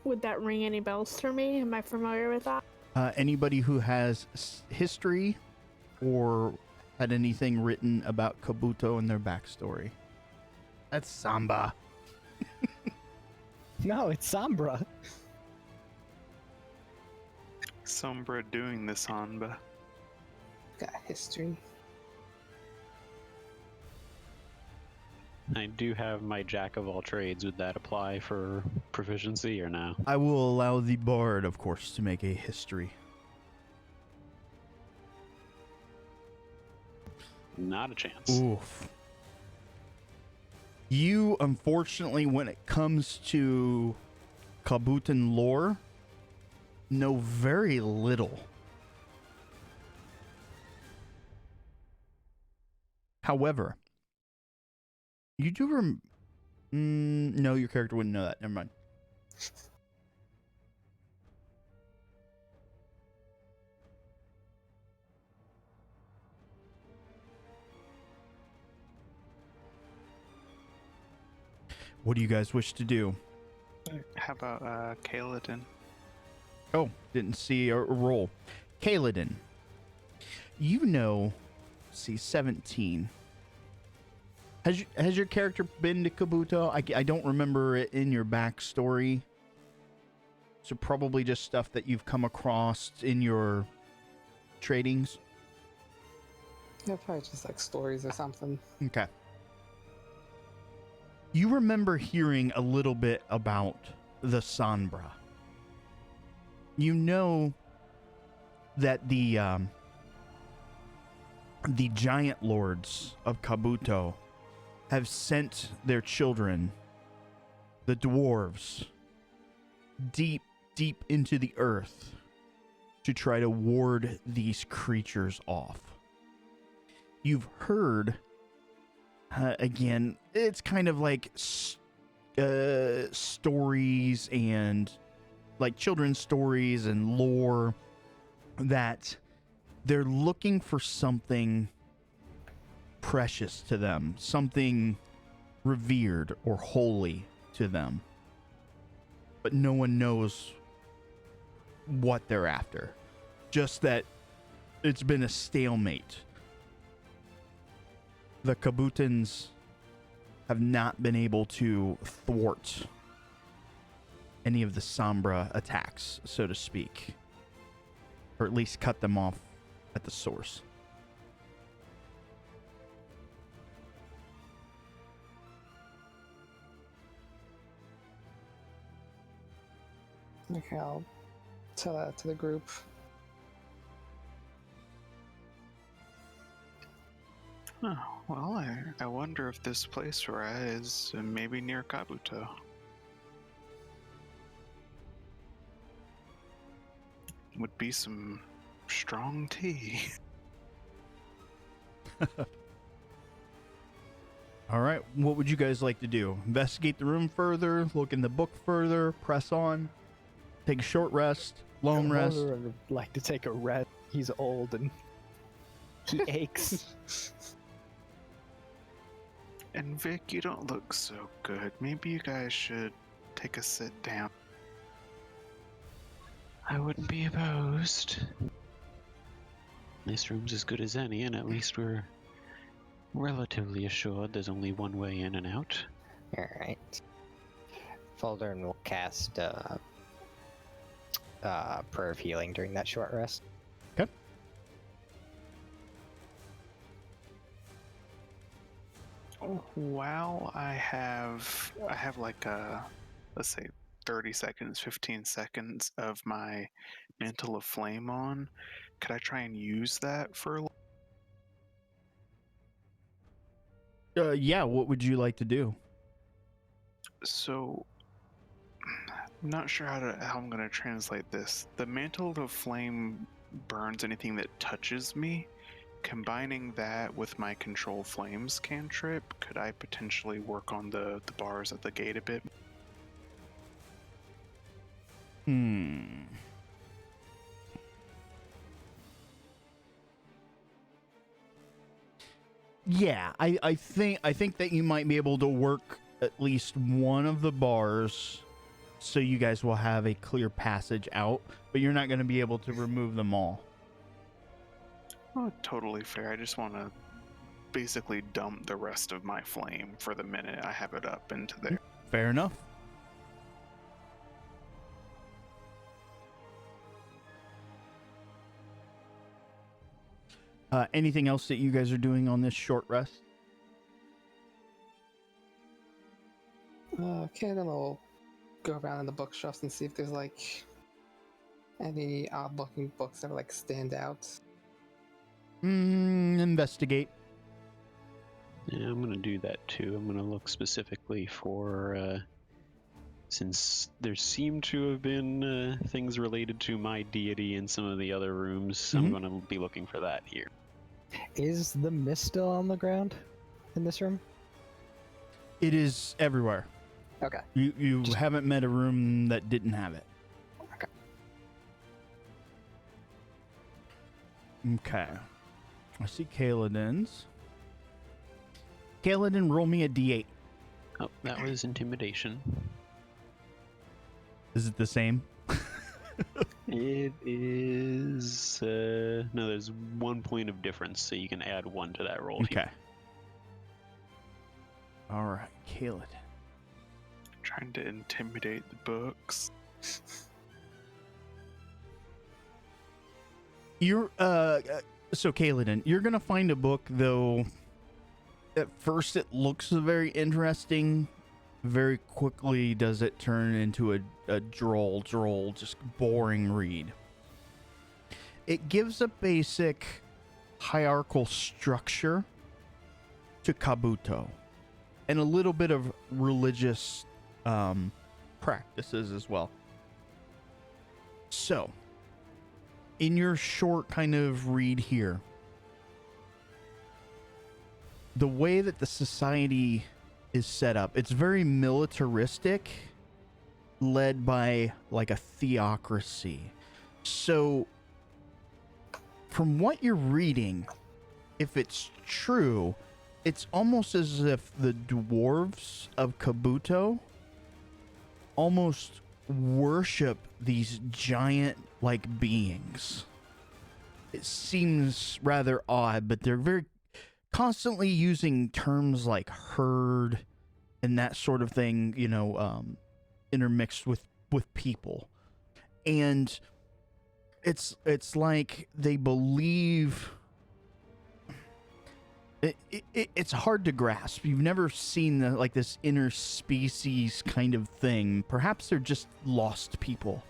Would that ring any bells for me? Am I familiar with that? Anybody who has history or had anything written about Kabuto and their backstory. That's Samba. No, it's Sombra. Sombra doing the Sanba. Got history. I do have my Jack of all trades. Would that apply for proficiency or no? I will allow the bard, of course, to make a history. Not a chance. Oof. You, unfortunately, when it comes to Kabutan lore, know very little. However, you do no, your character wouldn't know that. Never mind. What do you guys wish to do? How about Kaladin? Oh, didn't see a roll. Kaladin, you know, see, 17. Has your character been to Kabuto? I don't remember it in your backstory. So probably just stuff that you've come across in your tradings. Yeah, probably just like stories or something. Okay. You remember hearing a little bit about the Sanbra. You know that the giant lords of Kabuto have sent their children, the dwarves, deep, deep into the earth to try to ward these creatures off. You've heard, again, it's kind of like stories and like children's stories and lore that they're looking for something precious to them, something revered or holy to them. But no one knows what they're after. Just that it's been a stalemate. The Kabutans have not been able to thwart any of the Sombra attacks, so to speak. Or at least cut them off at the source. Okay, I'll tell that to the group. Oh, well, I wonder if this place we're at is maybe near Kabuto. Would be some strong tea. All right, what would you guys like to do? Investigate the room further, look in the book further, press on, take a short rest, long rest? Walter would like to take a rest. He's old and he aches. And Vic, you don't look so good. Maybe you guys should take a sit down. I wouldn't be opposed. This room's as good as any, and at least we're relatively assured there's only one way in and out. Alright. Folder will cast Prayer of Healing during that short rest. Okay. While I have like let's say 30 seconds, 15 seconds of my Mantle of Flame on, could I try and use that for a Yeah, what would you like to do? So, I'm not sure how I'm going to translate this. The Mantle of Flame burns anything that touches me. Combining that with my Control Flames cantrip, could I potentially work on the bars at the gate a bit? Yeah, I think that you might be able to work at least one of the bars so you guys will have a clear passage out, but you're not going to be able to remove them all. Oh, totally fair. I just want to basically dump the rest of my flame for the minute I have it up into there. Fair enough. Anything else that you guys are doing on this short rest? Okay, then we'll go around in the bookshelves and see if there's like any odd-looking books that like stand out. Investigate. Yeah, I'm gonna do that too. I'm gonna look specifically for, since there seem to have been things related to my deity in some of the other rooms, I'm gonna be looking for that here. Is the mist still on the ground in this room? It is everywhere. Okay. You haven't met a room that didn't have it. Okay. Okay. I see Kaladin's. Kaladin, roll me a d8. Oh, that was intimidation. Is it the same? It is... no, there's 1 point of difference, so you can add 1 to that roll. Okay. All right, Kaladin. Trying to intimidate the books. You're so Kaladin, you're gonna find a book though. At first, it looks very interesting. Very quickly, does it turn into a droll, just boring read. It gives a basic hierarchical structure to Kabuto, and a little bit of religious practices as well. So, in your short kind of read here, the way that the society is set up, it's very militaristic, led by like a theocracy. So, from what you're reading, if it's true, it's almost as if the dwarves of Kabuto almost worship these giant like beings. It seems rather odd, but they're very constantly using terms like herd and that sort of thing, you know, intermixed with people. And it's like they believe it's hard to grasp. You've never seen like this interspecies kind of thing. Perhaps they're just lost people.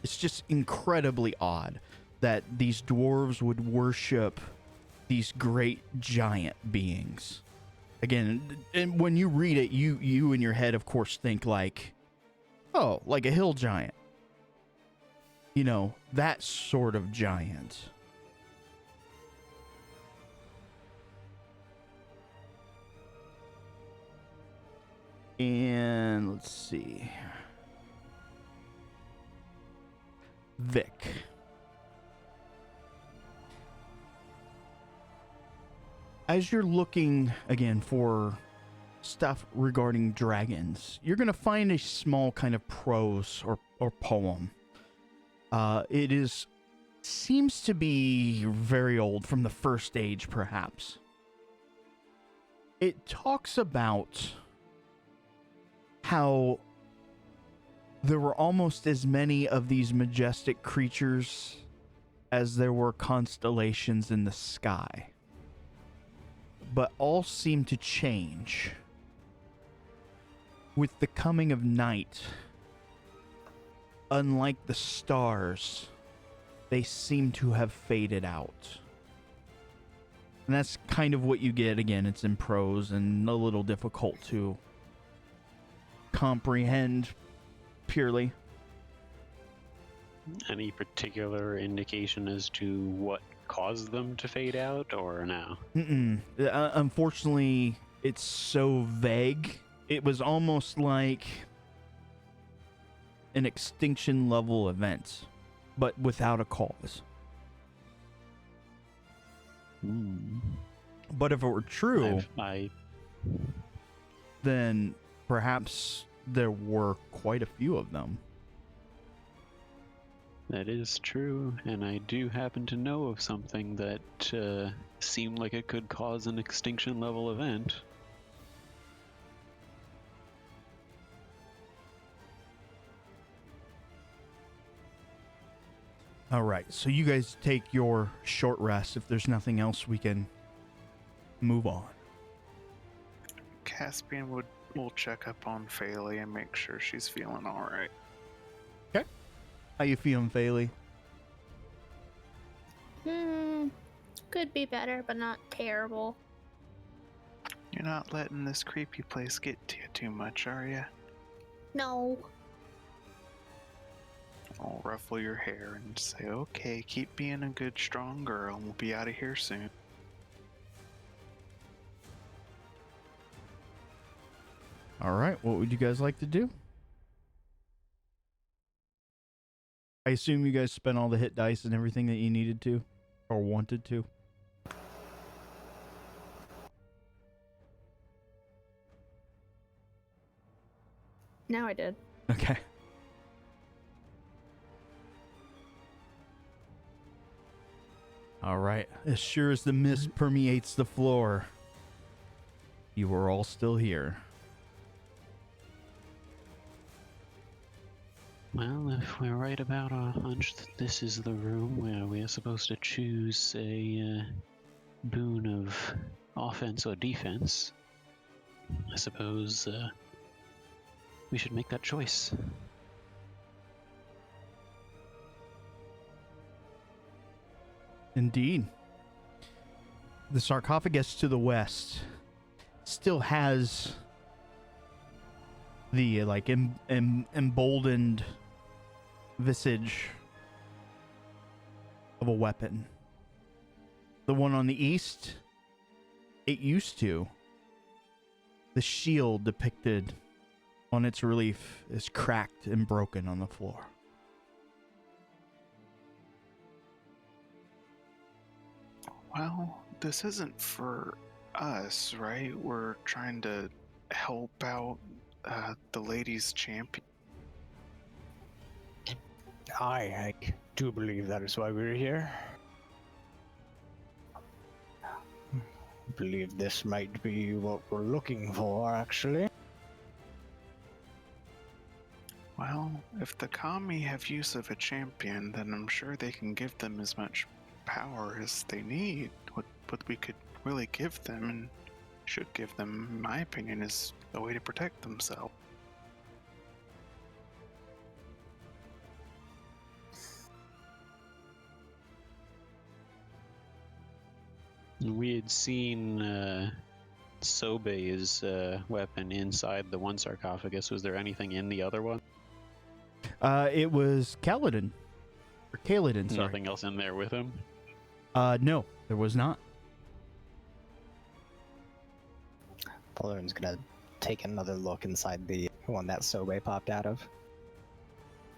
It's just incredibly odd that these dwarves would worship these great giant beings. Again, and when you read it, you in your head, of course, think like, oh, like a hill giant. You know, that sort of giant. And let's see. Vic. As you're looking again for stuff regarding dragons, you're going to find a small kind of prose or poem. It seems to be very old, from the first age, perhaps. It talks about how there were almost as many of these majestic creatures as there were constellations in the sky. But all seem to change with the coming of night. Unlike the stars, they seem to have faded out. And that's kind of what you get. Again, it's in prose and a little difficult to comprehend purely. Any particular indication as to what caused them to fade out, or no? Unfortunately, it's so vague. It was almost like an extinction level event, but without a cause. But if it were true, then perhaps there were quite a few of them. That is true, and I do happen to know of something that seemed like it could cause an extinction level event. All right, so you guys take your short rest. If there's nothing else, we can move on. Caspian will check up on Faley and make sure she's feeling all right. Okay. How you feeling, Faley? Could be better, but not terrible. You're not letting this creepy place get to you too much, are you? No. I'll ruffle your hair and say, okay, keep being a good, strong girl, and we'll be out of here soon. All right, what would you guys like to do? I assume you guys spent all the hit dice and everything that you needed to or wanted to. Now I did. Okay. All right. As sure as the mist permeates the floor, you are all still here. Well, if we're right about our hunch that this is the room where we are supposed to choose a boon of offense or defense, I suppose we should make that choice. Indeed. The sarcophagus to the west still has the emboldened visage of a weapon. The one on the east, it used to. The shield depicted on its relief is cracked and broken on the floor. Well, this isn't for us, right? We're trying to help out the ladies' champion. I do believe that is why we're here. Believe this might be what we're looking for, actually. Well, if the kami have use of a champion, then I'm sure they can give them as much power as they need. What we could really give them and should give them, in my opinion, is a way to protect themselves. We had seen Sobe's weapon inside the one sarcophagus. Was there anything in the other one? It was Kaladin. Or Kaladin, sorry. Nothing else in there with him? No, there was not. Valorin's gonna take another look inside the one that Sobe popped out of.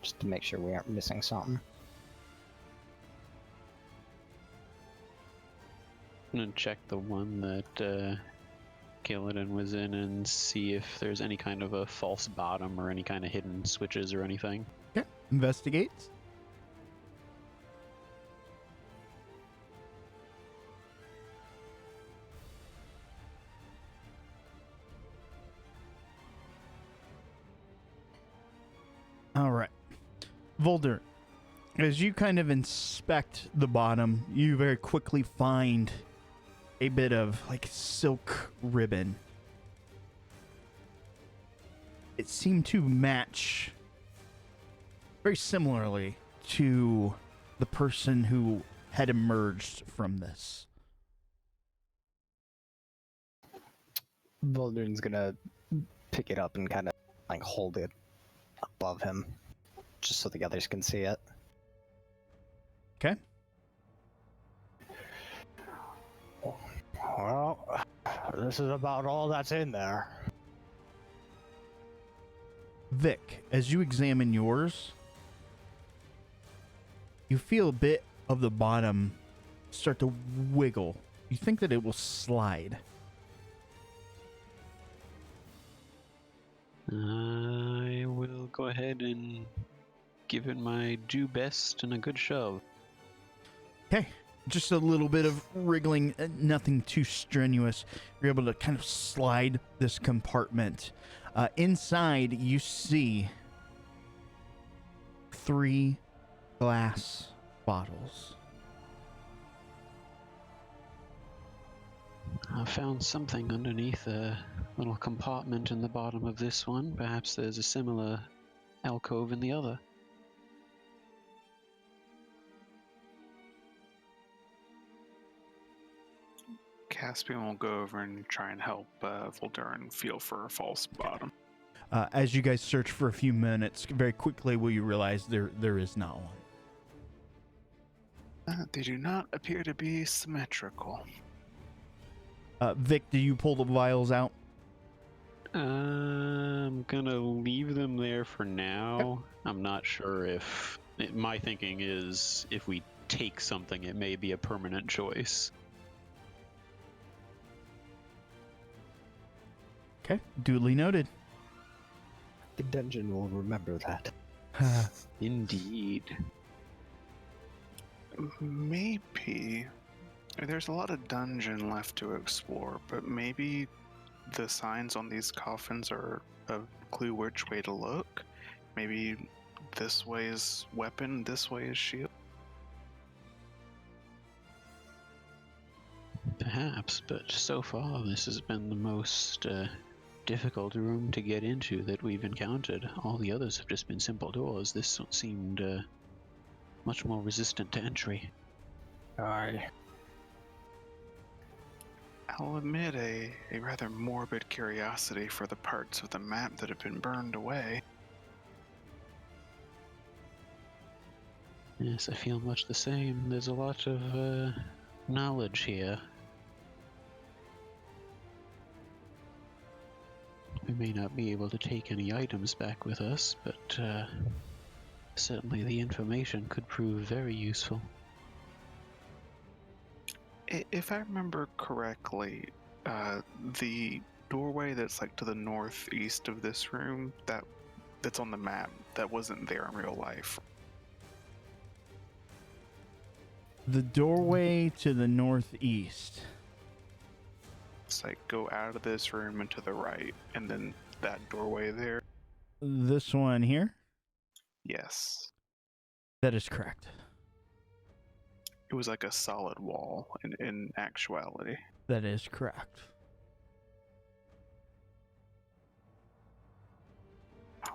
Just to make sure we aren't missing something. I'm gonna check the one that Kaladin was in and see if there's any kind of a false bottom or any kind of hidden switches or anything. Okay, investigate. All right. Volder, as you kind of inspect the bottom, you very quickly find a bit of like silk ribbon. It seemed to match very similarly to the person who had emerged from this. Volderin's gonna pick it up and kind of like hold it above him, just so the others can see it. Okay. Well, this is about all that's in there. Vic, as you examine yours, you feel a bit of the bottom start to wiggle. You think that it will slide. I will go ahead and give it my due best and a good shove. Okay. Just a little bit of wriggling, nothing too strenuous. You're able to kind of slide this compartment. Inside, you see 3 glass bottles. I found something underneath a little compartment in the bottom of this one. Perhaps there's a similar alcove in the other. Caspian will go over and try and help Voldurin feel for a false bottom. As you guys search for a few minutes, very quickly will you realize there is not one. They do not appear to be symmetrical. Vic, do you pull the vials out? I'm gonna leave them there for now. I'm not sure if... My thinking is if we take something, it may be a permanent choice. Okay, duly noted. The dungeon will remember that. Indeed. Maybe. There's a lot of dungeon left to explore, but maybe the signs on these coffins are a clue which way to look. Maybe this way is weapon, this way is shield. Perhaps, but so far this has been the most difficult room to get into that we've encountered. All the others have just been simple doors. This one seemed much more resistant to entry. Aye. I'll admit a rather morbid curiosity for the parts of the map that have been burned away. Yes, I feel much the same. There's a lot of knowledge here. We may not be able to take any items back with us, but certainly the information could prove very useful. If I remember correctly, the doorway that's like to the northeast of this room, that's on the map, that wasn't there in real life. The doorway to the northeast. It's like go out of this room and to the right, and then that doorway there. This one here? Yes. That is correct. It was like a solid wall in actuality. That is correct.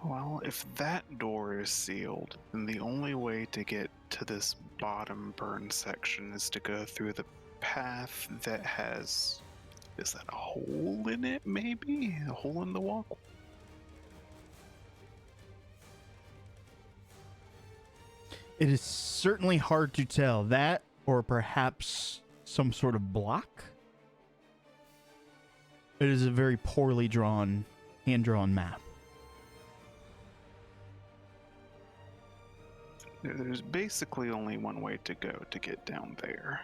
Well, if that door is sealed, then the only way to get to this bottom burn section is to go through the path that has... Is that a hole in it, maybe? A hole in the wall? It is certainly hard to tell. That, or perhaps some sort of block? It is a very poorly drawn, hand-drawn map. There's basically only one way to go to get down there.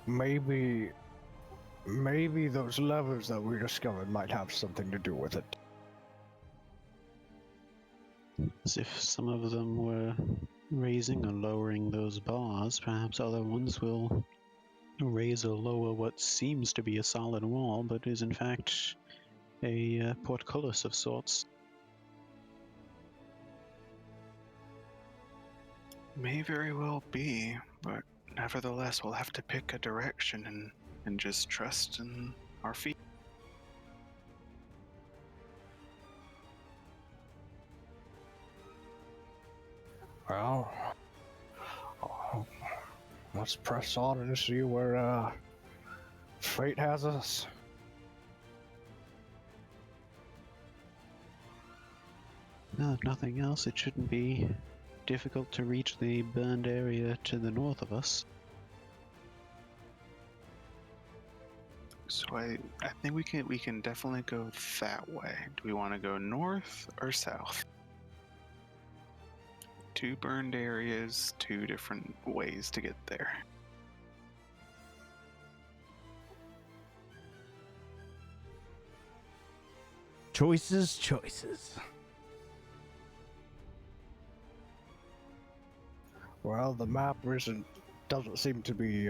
Maybe those levers that we discovered might have something to do with it. As if some of them were raising or lowering those bars, perhaps other ones will raise or lower what seems to be a solid wall, but is in fact a portcullis of sorts. May very well be, but nevertheless we'll have to pick a direction and just trust in our feet. Well, let's press on and see where fate has us. Well, if nothing else, it shouldn't be difficult to reach the burned area to the north of us. So I think we can definitely go that way. Do we want to go north or south? Two burned areas, two different ways to get there. Choices. Well, the map doesn't seem to be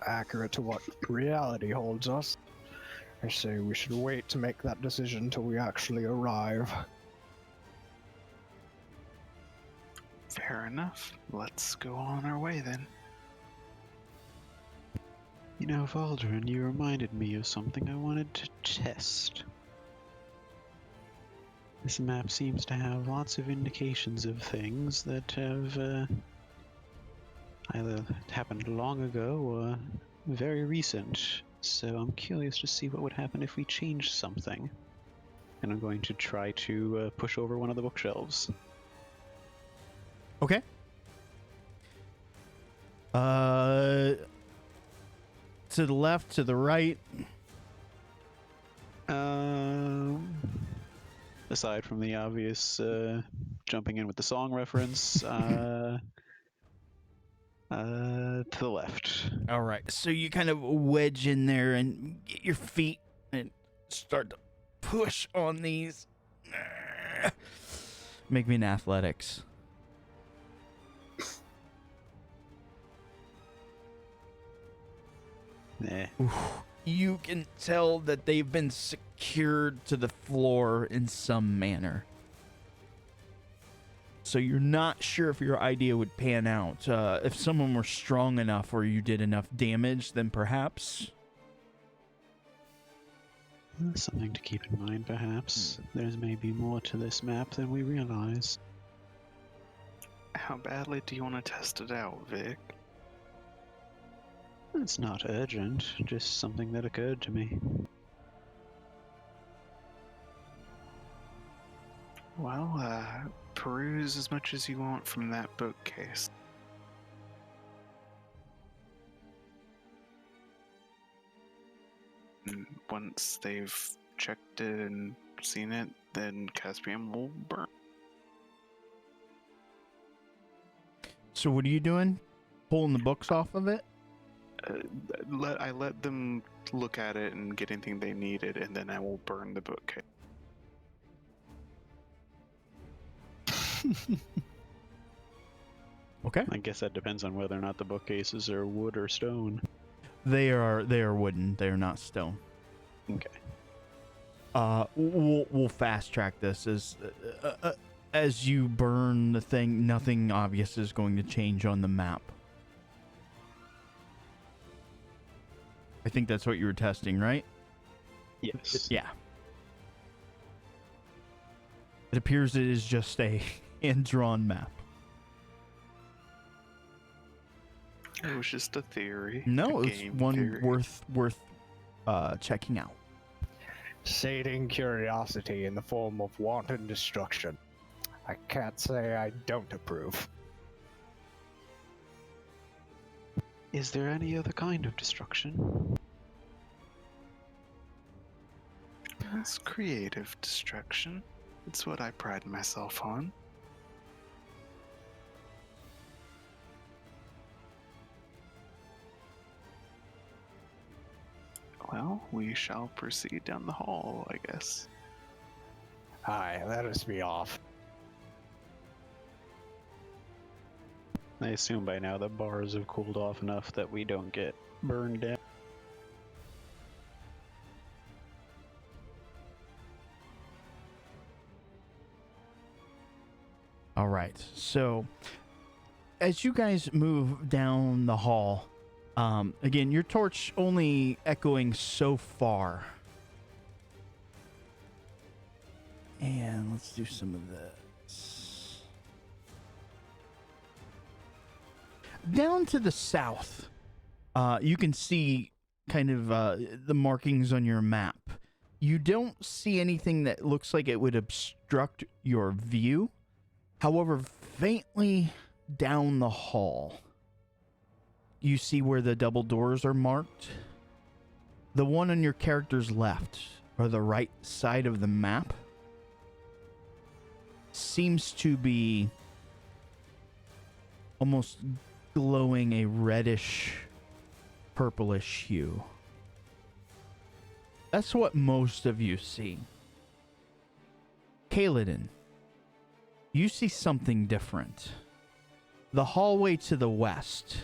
accurate to what reality holds us. I say we should wait to make that decision until we actually arrive. Fair enough. Let's go on our way then. You know, Voldurin, you reminded me of something I wanted to test. This map seems to have lots of indications of things that have either happened long ago or very recent. So I'm curious to see what would happen if we changed something. And I'm going to try to push over one of the bookshelves. Okay. To the left, to the right. Aside from the obvious jumping in with the song reference, to the left. All right. So you kind of wedge in there and get your feet and start to push on these. Make me an athletics. Nah. You can tell that they've been secured to the floor in some manner. So you're not sure if your idea would pan out. If someone were strong enough or you did enough damage, then perhaps. Something to keep in mind, perhaps. There's maybe more to this map than we realize. How badly do you want to test it out, Vic? It's not urgent, just something that occurred to me. Well, peruse as much as you want from that bookcase. And once they've checked it and seen it, then Caspian will burn. So what are you doing? Pulling the books off of it? I let them look at it and get anything they needed, and then I will burn the bookcase. Okay. I guess that depends on whether or not the bookcases are wood or stone. They are wooden. They are not stone. Okay. We'll fast track this as you burn the thing. Nothing obvious is going to change on the map. I think that's what you were testing, right? Yes. Yeah. It appears it is just a hand-drawn map. It was just a theory. No, a it's game one theory. worth checking out. Sating curiosity in the form of wanton destruction. I can't say I don't approve. Is there any other kind of destruction? That's creative destruction. It's what I pride myself on. Well, we shall proceed down the hall, I guess. Aye, let us be off. I assume by now the bars have cooled off enough that we don't get burned down. All right. So, as you guys move down the hall, again, your torch only echoing so far. And let's do some of this. Down to the south, you can see kind of the markings on your map. You don't see anything that looks like it would obstruct your view. However, faintly down the hall, you see where the double doors are marked. The one on your character's left, or the right side of the map, seems to be almost glowing a reddish, purplish hue. That's what most of you see. Kaladin, you see something different. The hallway to the west,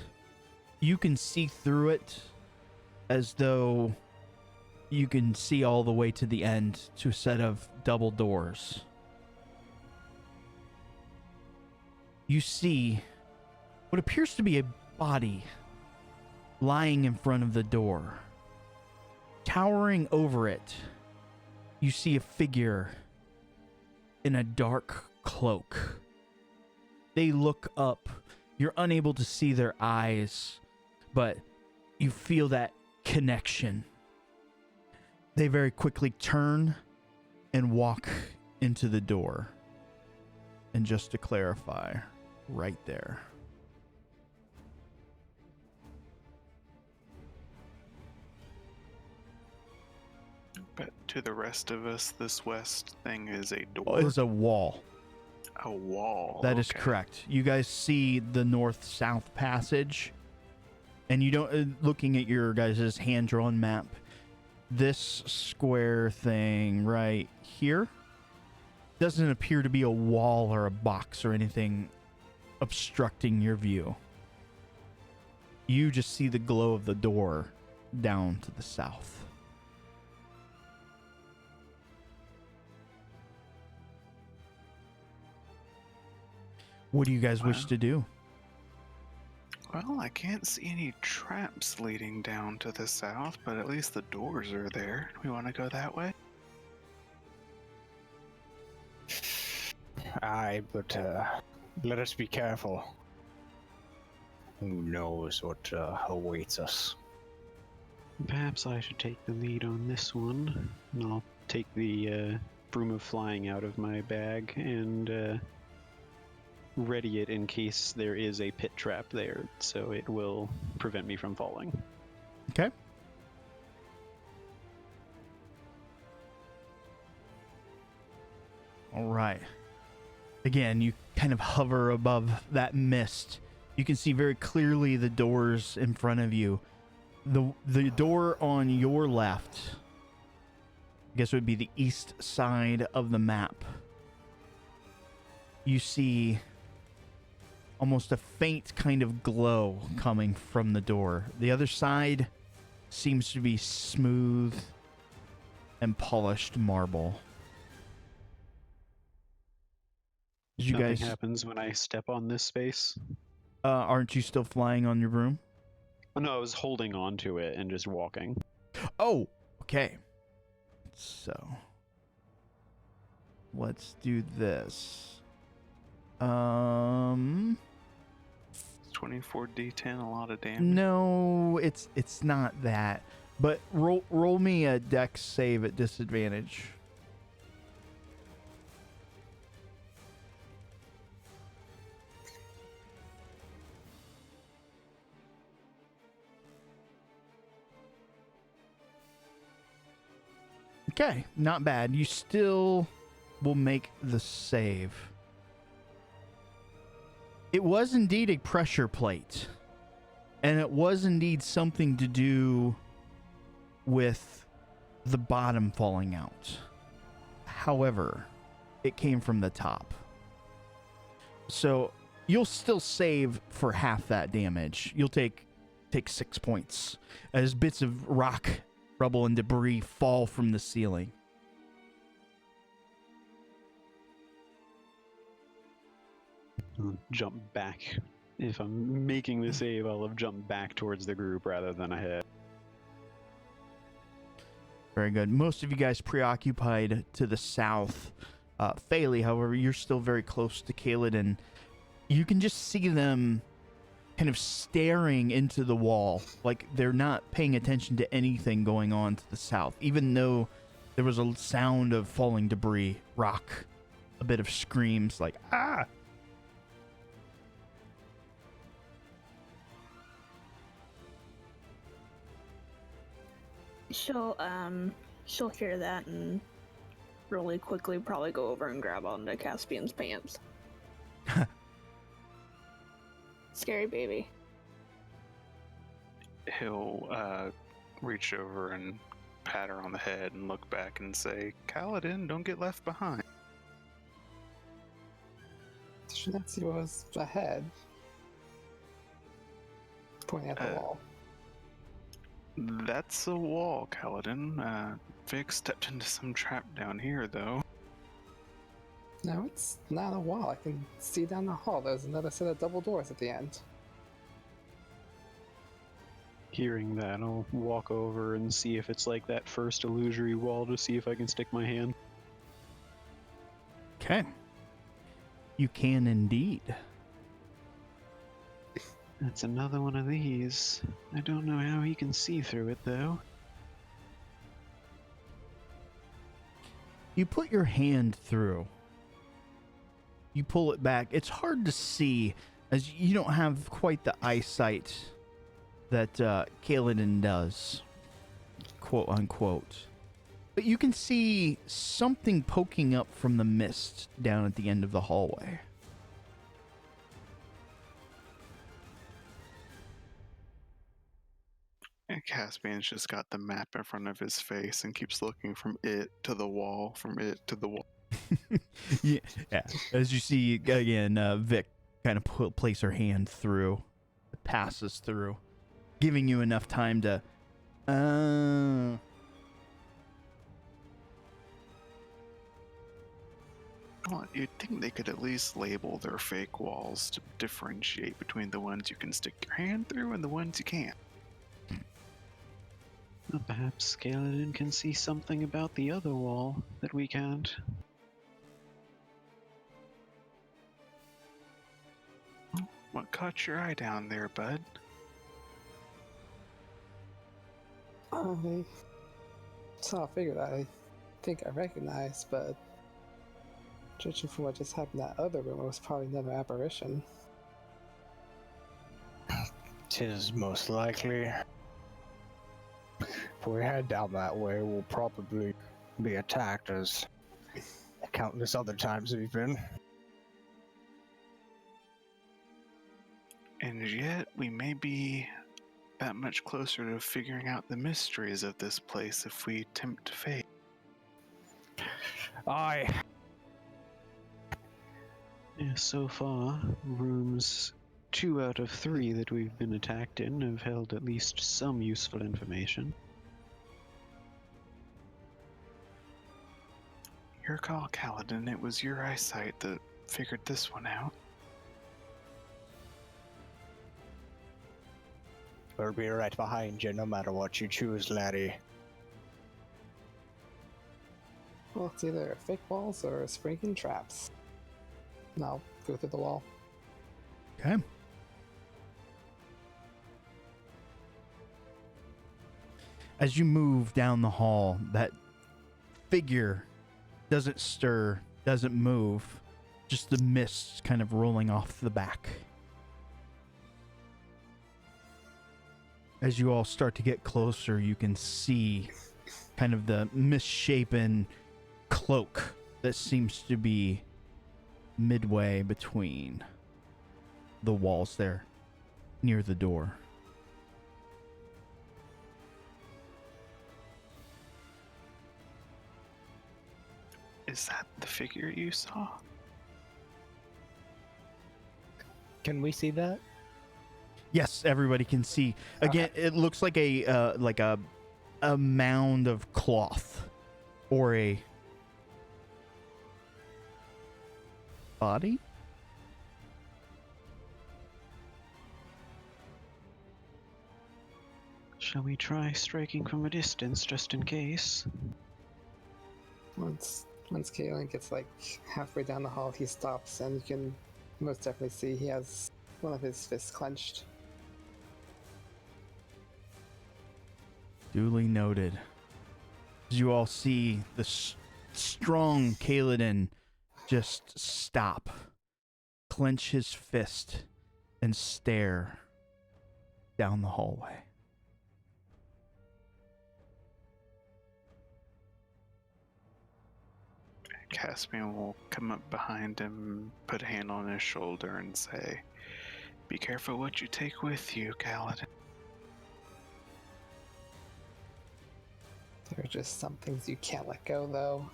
you can see through it as though you can see all the way to the end to a set of double doors. You see what appears to be a body lying in front of the door. Towering over it, you see a figure in a dark cloak. They look up. You're unable to see their eyes, but you feel that connection. They very quickly turn and walk into the door. And just to clarify, right there. But to the rest of us, this west thing is a door. Oh, it's a wall. A wall. That is correct. You guys see the north-south passage, and you don't. Looking at your guys' hand-drawn map, this square thing right here doesn't appear to be a wall or a box or anything obstructing your view. You just see the glow of the door down to the south. What do you guys wish to do? Well, I can't see any traps leading down to the south, but at least the doors are there. We want to go that way? Aye, but let us be careful. Who knows what awaits us? Perhaps I should take the lead on this one, and I'll take the broom of flying out of my bag and ready it in case there is a pit trap there, so it will prevent me from falling. Okay. All right. Again, you kind of hover above that mist. You can see very clearly the doors in front of you. The door on your left, I guess it would be the east side of the map. You see almost a faint kind of glow coming from the door. The other side seems to be smooth and polished marble. Did you Nothing guys happens when I step on this space. aren't you still flying on your broom? Oh, no, I was holding on to it and just walking. Oh, okay. So let's do this. 24d10, a lot of damage. No, it's not that. But roll me a dex save at disadvantage. Okay, not bad. You still will make the save. It was indeed a pressure plate. And it was indeed something to do with the bottom falling out. However, it came from the top. So you'll still save for half that damage. You'll take 6 points as bits of rock, rubble, and debris fall from the ceiling. I'll jump back. If I'm making the save, I'll have jumped back towards the group rather than ahead. Very good. Most of you guys preoccupied to the south. Faley, however, you're still very close to Kaled, and you can just see them kind of staring into the wall, like they're not paying attention to anything going on to the south, even though there was a sound of falling debris, rock, a bit of screams like, ah! She'll hear that and really quickly probably go over and grab onto Caspian's pants. Scary baby. He'll reach over and pat her on the head and look back and say, Kaladin, don't get left behind. Did you not see what was ahead? Pointing at the wall. That's a wall, Kaladin. Vic stepped into some trap down here, though. No, it's not a wall. I can see down the hall. There's another set of double doors at the end. Hearing that, I'll walk over and see if it's like that first illusory wall to see if I can stick my hand. Okay. You can indeed. That's another one of these. I don't know how he can see through it, though. You put your hand through. You pull it back. It's hard to see as you don't have quite the eyesight that Kaladin does, quote unquote. But you can see something poking up from the mist down at the end of the hallway. And Caspian's just got the map in front of his face and keeps looking from it to the wall, from it to the wall. Yeah. As you see again, Vic kind of place her hand through, passes through, giving you enough time to. Well, you'd think they could at least label their fake walls to differentiate between the ones you can stick your hand through and the ones you can't. Well, perhaps Kaladin can see something about the other wall that we can't. What caught your eye down there, bud? I saw a figure that I think I recognize, but judging from what just happened in that other room, it was probably another apparition. 'Tis most likely. If we head down that way, we'll probably be attacked as countless other times we've been. And yet, we may be that much closer to figuring out the mysteries of this place if we tempt fate. Aye. Yeah, so far, rooms 2 out of 3 that we've been attacked in have held at least some useful information. Your call, Kaladin. It was your eyesight that figured this one out. We'll be right behind you no matter what you choose, laddie. Well, it's either fake walls or springing traps. And I'll go through the wall. Okay. As you move down the hall, that figure doesn't stir, doesn't move, just the mist kind of rolling off the back. As you all start to get closer, you can see kind of the misshapen cloak that seems to be midway between the walls there near the door. Is that the figure you saw? Can we see that? Yes, everybody can see. Again, it looks like a mound of cloth or a body. Shall we try striking from a distance just in case? Once Kaelin gets like halfway down the hall, he stops, and you can most definitely see he has one of his fists clenched. Duly noted. As you all see the strong Kaladin just stop, clench his fist, and stare down the hallway. Caspian will come up behind him, put a hand on his shoulder, and say, "Be careful what you take with you, Kaladin." There are just some things you can't let go, though.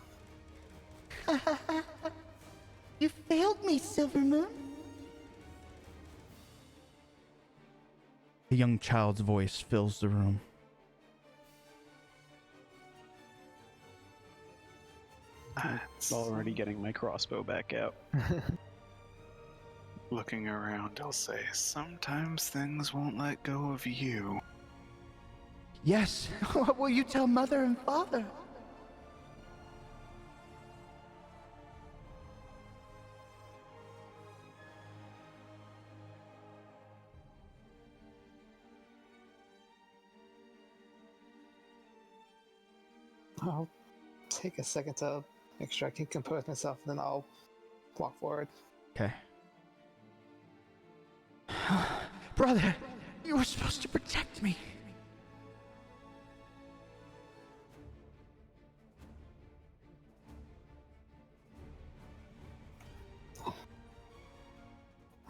You failed me, Silvermoon. A young child's voice fills the room. Already getting my crossbow back out. Looking around, he'll say, "Sometimes things won't let go of you." Yes. What will you tell Mother and Father? I'll take a second to make sure I can compose myself, and then I'll walk forward. Okay. Brother, you were supposed to protect me.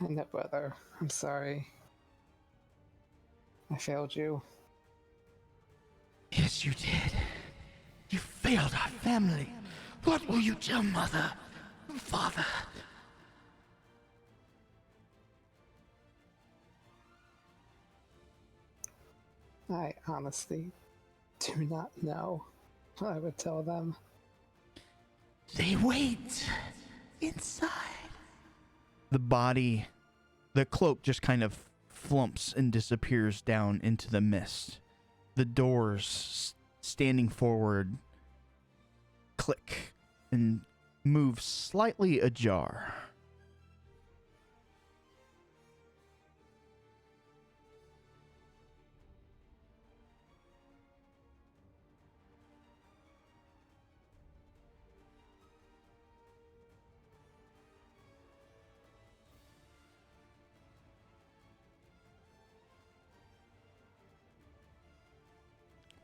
I know, brother. I'm sorry. I failed you. Yes, you did. You failed our family. What will you tell Mother, Father? I honestly do not know what I would tell them. They wait inside. The body, the cloak just kind of flumps and disappears down into the mist. The doors standing forward click and move slightly ajar.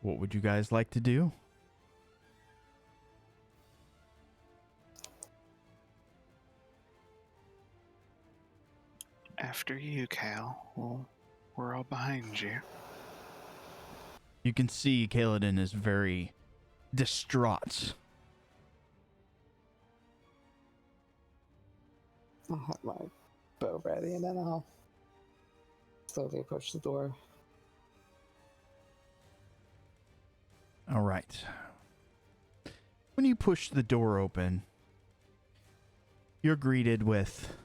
What would you guys like to do? After you, Cal. Well, we're all behind you. You can see Kaladin is very distraught. I'll have my bow ready, and then I'll slowly approach the door. All right. When you push the door open, you're greeted with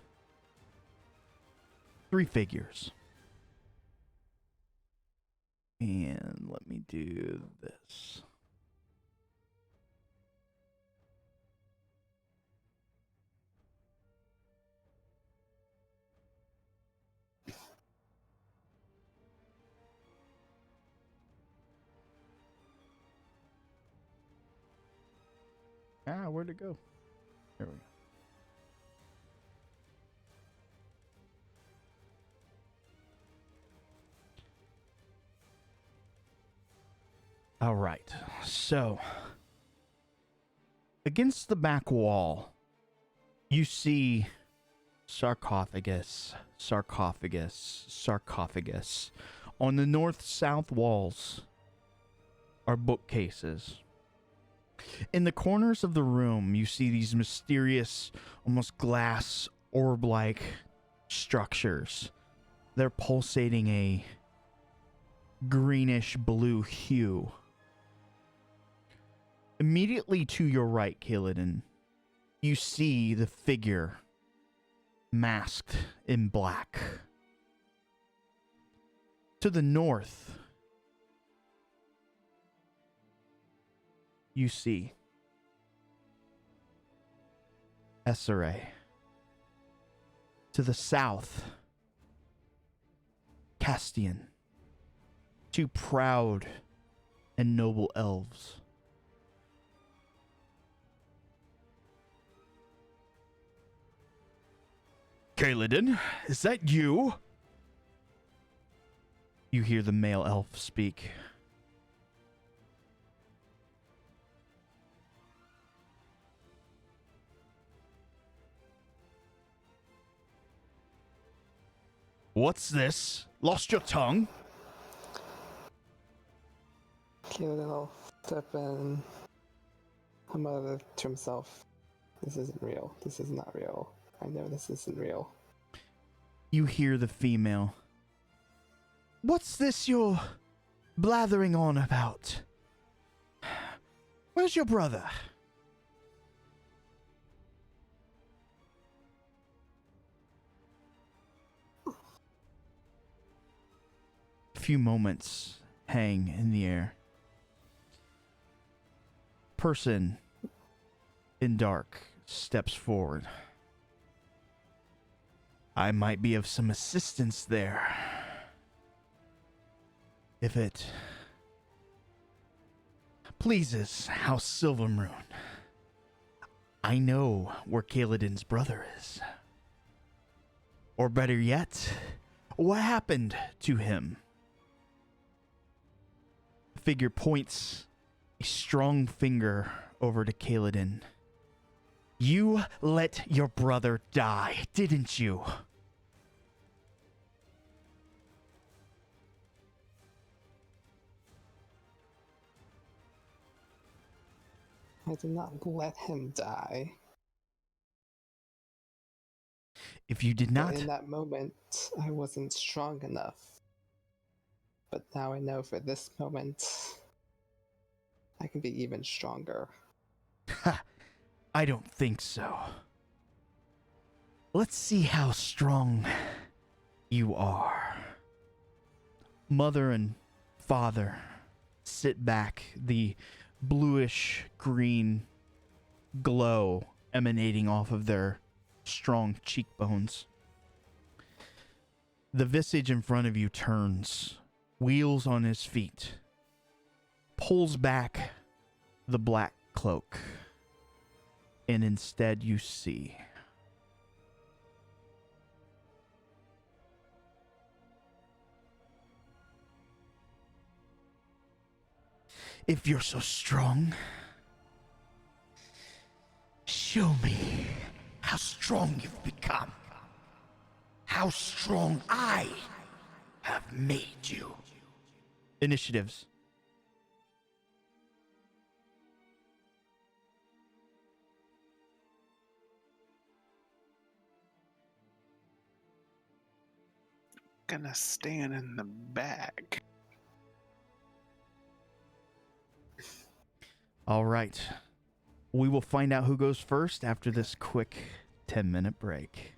3 figures. And let me do this. Where'd it go? There we go. All right. So, against the back wall, you see sarcophagus. On the north-south walls are bookcases. In the corners of the room, you see these mysterious, almost glass orb-like structures. They're pulsating a greenish blue hue. Immediately to your right, Kaladin, you see the figure masked in black. To the north, you see Essere. To the south, Castian. 2 proud and noble elves. Kaladin, is that you? You hear the male elf speak. What's this? Lost your tongue? Kaladin will step in, mother to himself. This isn't real. This is not real. I know this isn't real. You hear the female. What's this you're blathering on about? Where's your brother? A few moments hang in the air. Person in dark steps forward. I might be of some assistance there. If it pleases House Silvermoon, I know where Kaladin's brother is. Or better yet, what happened to him? The figure points a strong finger over to Kaladin. You let your brother die, didn't you? I did not let him die. If you did But not... in that moment, I wasn't strong enough. But now I know for this moment, I can be even stronger. Ha! I don't think so. Let's see how strong you are. Mother and father sit back, the bluish green glow emanating off of their strong cheekbones. The visage in front of you turns, wheels on his feet, pulls back the black cloak, and instead you see if you're so strong, show me how strong you've become. How strong I have made you. Initiatives. Gonna stand in the back. All right. We will find out who goes first after this quick 10-minute break.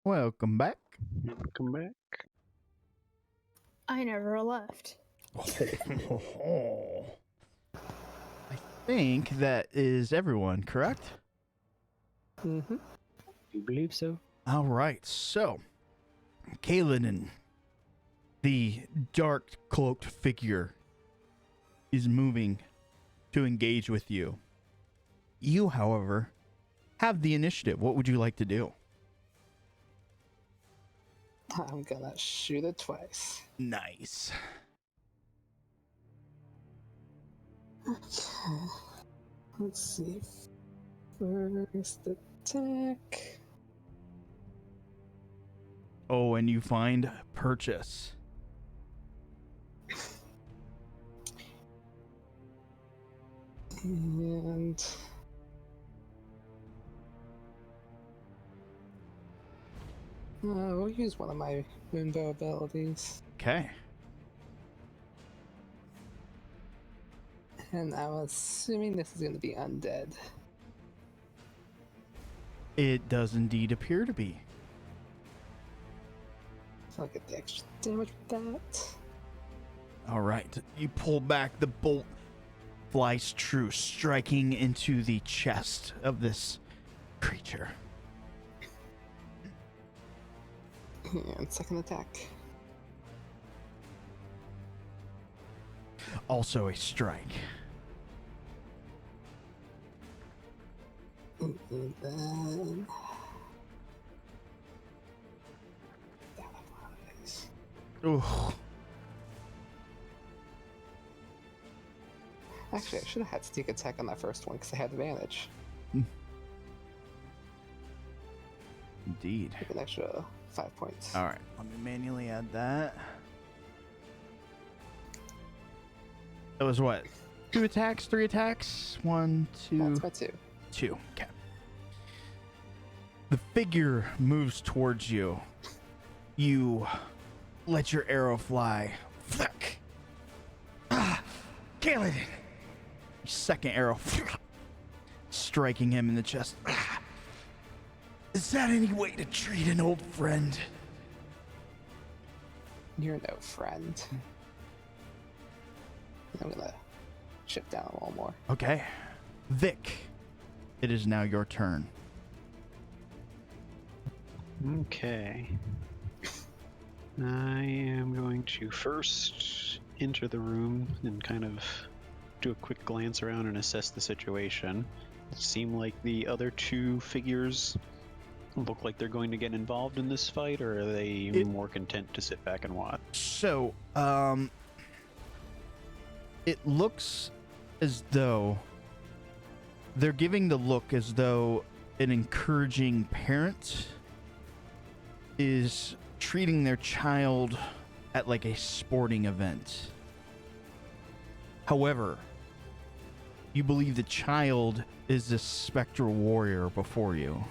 Welcome back. Come back. I never left. I think that is everyone, correct? Mm-hmm. You believe so? All right, so Kaladin, the dark cloaked figure, is moving to engage with you. You, however, have the initiative. What would you like to do? I'm gonna shoot it twice. Nice. Okay. Let's see. First attack. Oh, and you find purchase. And we'll use one of my moonbow abilities. Okay. And I'm assuming this is going to be undead. It does indeed appear to be. So I'll get the extra damage with that. All right. You pull back, the bolt flies true, striking into the chest of this creature. And second attack. Also a strike. And then... Ooh. Actually, I should have had sneak attack on that first one because I had advantage. Indeed. Like an extra 5 points. All right. Let me manually add that. That was what? 2 attacks, 3 attacks? 1, 2. That's my 2. 2. Okay. The figure moves towards you. You let your arrow fly. Flick. Ah, Kaladin. Second arrow. Striking him in the chest. Ah. Is that any way to treat an old friend? You're no friend. I'm gonna chip down a little more. Okay. Vic, it is now your turn. Okay. I am going to first enter the room and kind of do a quick glance around and assess the situation. It seemed like the other 2 figures look like they're going to get involved in this fight, or are they more content to sit back and watch? So, it looks as though they're giving the look as though an encouraging parent is treating their child at like a sporting event. However, you believe the child is this spectral warrior before you.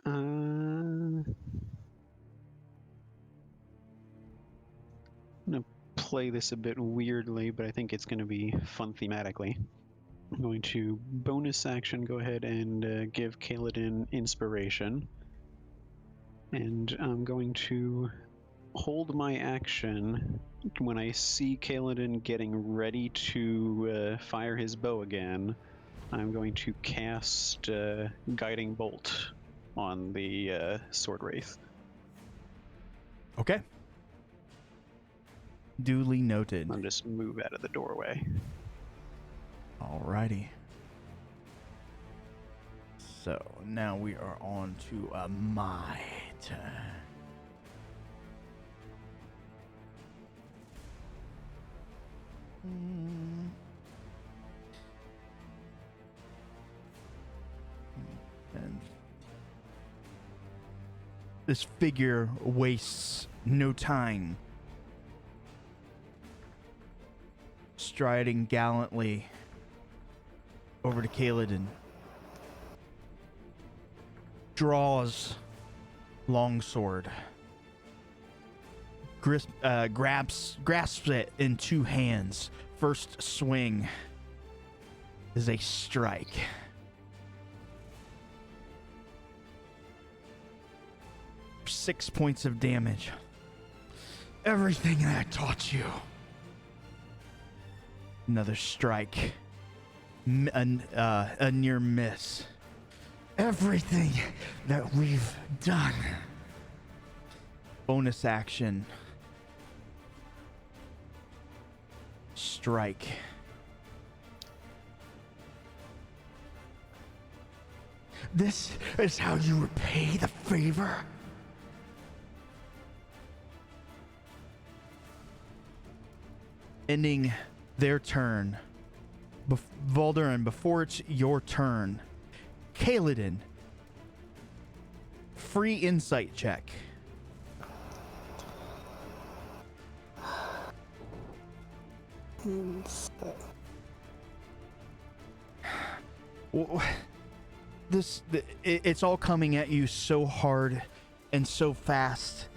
I'm gonna play this a bit weirdly, but I think it's gonna be fun thematically. I'm going to bonus action go ahead and give Kaladin inspiration. And I'm going to hold my action when I see Kaladin getting ready to fire his bow again. I'm going to cast Guiding Bolt on the Sword Wraith. Okay. Duly noted. I'll just move out of the doorway. Alrighty. So now we are on to my turn. And this figure wastes no time, striding gallantly over to Kaladin. Draws longsword. grasps it in two hands. First swing is a strike. For 6 points of damage. Everything I taught you. Another strike. A near miss. Everything that we've done. Bonus action. Strike. This is how you repay the favor? Ending their turn. Valderin, before it's your turn, Kaladin, free insight check. It's all coming at you so hard and so fast.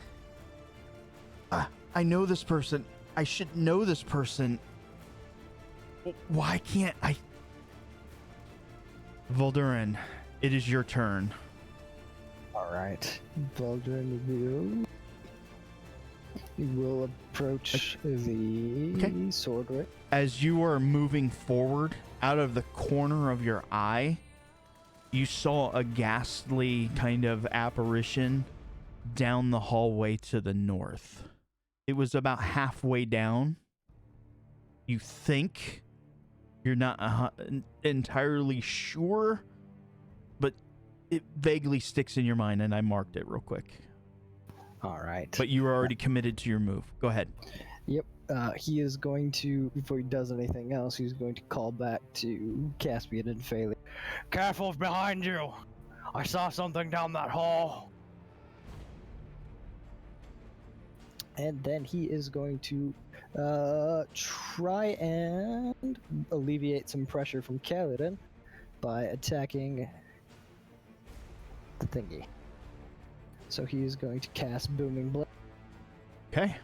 I know this person. I should know this person. Why can't I? Valderin, it is your turn. All right. Valderin will approach the sword, right? As you are moving forward, out of the corner of your eye, you saw a ghastly kind of apparition down the hallway to the north. It was about halfway down. You think. You're not entirely sure, but it vaguely sticks in your mind, and I marked it real quick. All right. But you were already committed to your move. Go ahead. Yep. He is going to, before he does anything else, he's going to call back to Caspian and Phaley. Careful behind you! I saw something down that hall. And then he is going to try and alleviate some pressure from Kaladin by attacking the thingy. So he is going to cast Booming Blade. Okay.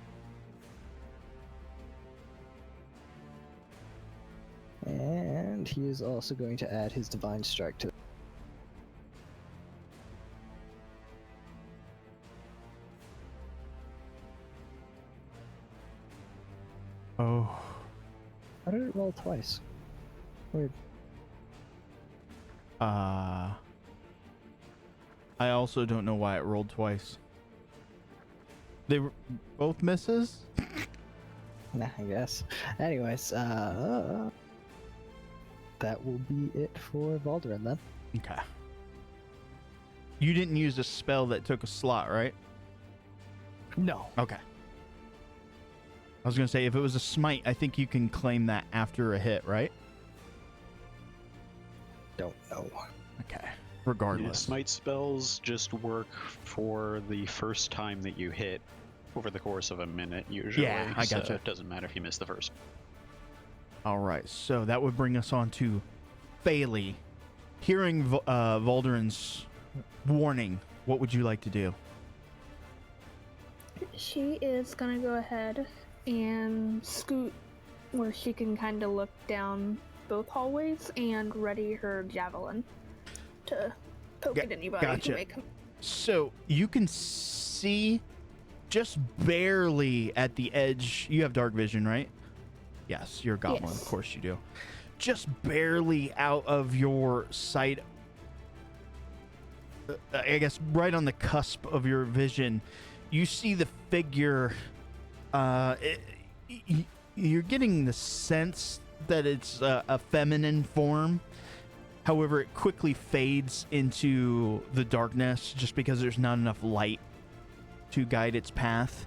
And he is also going to add his Divine Strike to it. Oh. How did it roll twice? Weird. I also don't know why it rolled twice. They were both misses? Nah, I guess. Anyways, that will be it for Valderin then. Okay. You didn't use a spell that took a slot, right? No. Okay. I was going to say, if it was a smite, I think you can claim that after a hit, right? Don't know. Okay. Regardless. Yeah, smite spells just work for the first time that you hit over the course of a minute, usually. Yeah, I gotcha. So it doesn't matter if you miss the first. All right, so that would bring us on to Phaley. Hearing Valderin's warning, what would you like to do? She is gonna go ahead and scoot where she can kind of look down both hallways and ready her javelin to poke at anybody gotcha. who may come. So you can see just barely at the edge. You have dark vision, right? Yes, you're a goblin. Yes. Of course you do. Just barely out of your sight. I guess right on the cusp of your vision, you see the figure. You're getting the sense that it's a feminine form. However, it quickly fades into the darkness just because there's not enough light to guide its path.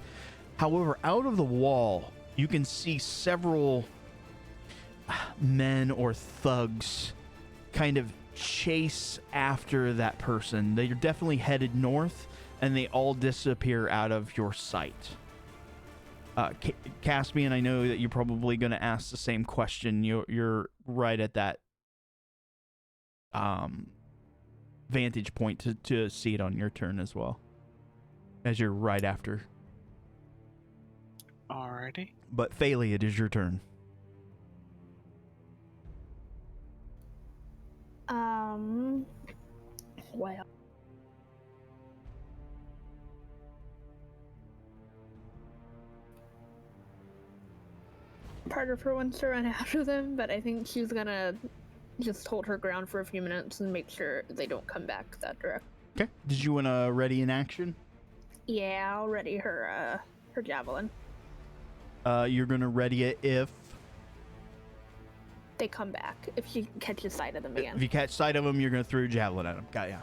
However, out of the wall, you can see several men or thugs kind of chase after that person. They're definitely headed north, and they all disappear out of your sight. Caspian, I know that you're probably going to ask the same question. You're right at that vantage point to see it on your turn as well, as you're right after. Alrighty. But Phaley, it is your turn. Well. Part of her wants to run after them, but I think she's gonna just hold her ground for a few minutes and make sure they don't come back that direction. Okay. Did you want to ready in action? Yeah, I'll ready her javelin. You're gonna ready it if They come back. If she catches sight of them again. If you catch sight of them, you're gonna throw your javelin at them. Got ya.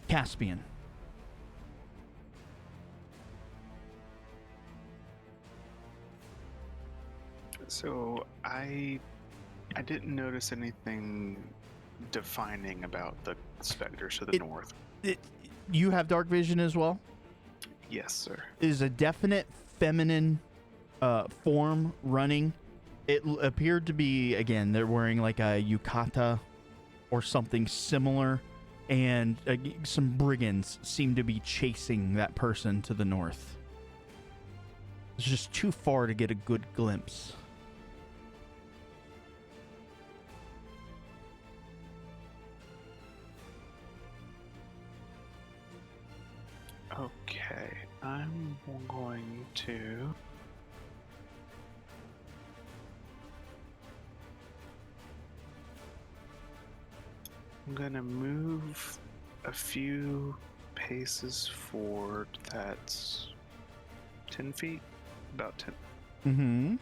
Caspian. So I didn't notice anything defining about the specters to the north. You have dark vision as well? Yes, sir. It is a definite feminine form running. It appeared to be, again, they're wearing like a yukata or something similar, and some brigands seem to be chasing that person to the north. It's just too far to get a good glimpse. Okay, I'm going to... I'm gonna move a few paces forward. That's 10 feet? About 10. Mm-hmm.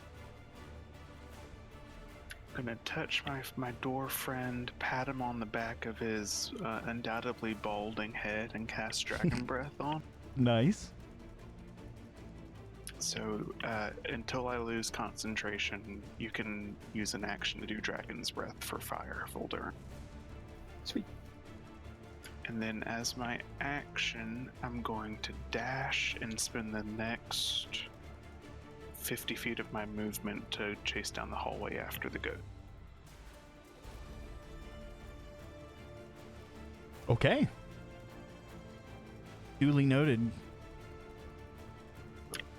I'm gonna touch my door friend, pat him on the back of his undoubtedly balding head, and cast Dragon Breath on. Nice. So until I lose concentration, you can use an action to do Dragon's Breath for fire full turn. Sweet. And then as my action, I'm going to dash and spend the next 50 feet of my movement to chase down the hallway after the goat. Okay. Duly noted.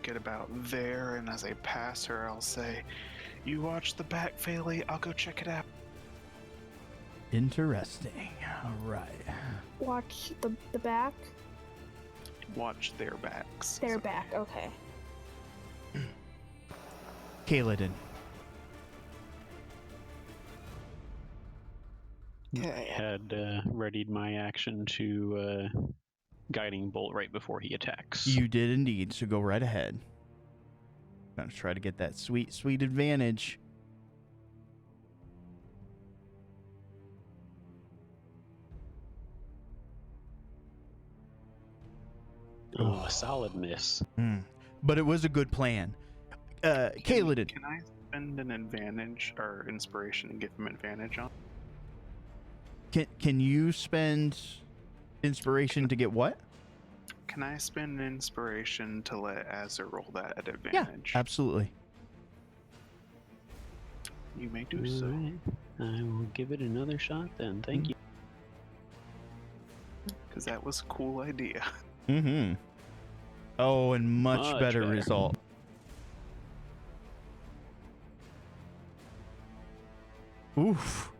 Get about there, and as I pass her, I'll say, "You watch the back, Phaley. I'll go check it out." Interesting. All right. Watch the back. Watch their backs. Their back, okay. Kaladin. I had readied my action to guiding bolt right before he attacks. You did indeed, so go right ahead. Gonna try to get that sweet, sweet advantage. Oh, a solid miss. But it was a good plan. Kaladin. Can I spend an advantage or inspiration and give him advantage on? Can you spend inspiration to get what? Can I spend an inspiration to let Azur roll that at advantage? Yeah, absolutely. You may do so. Alright. I will give it another shot then. Thank you. Because that was a cool idea. Mm-hmm. Oh, and much better result. Oof.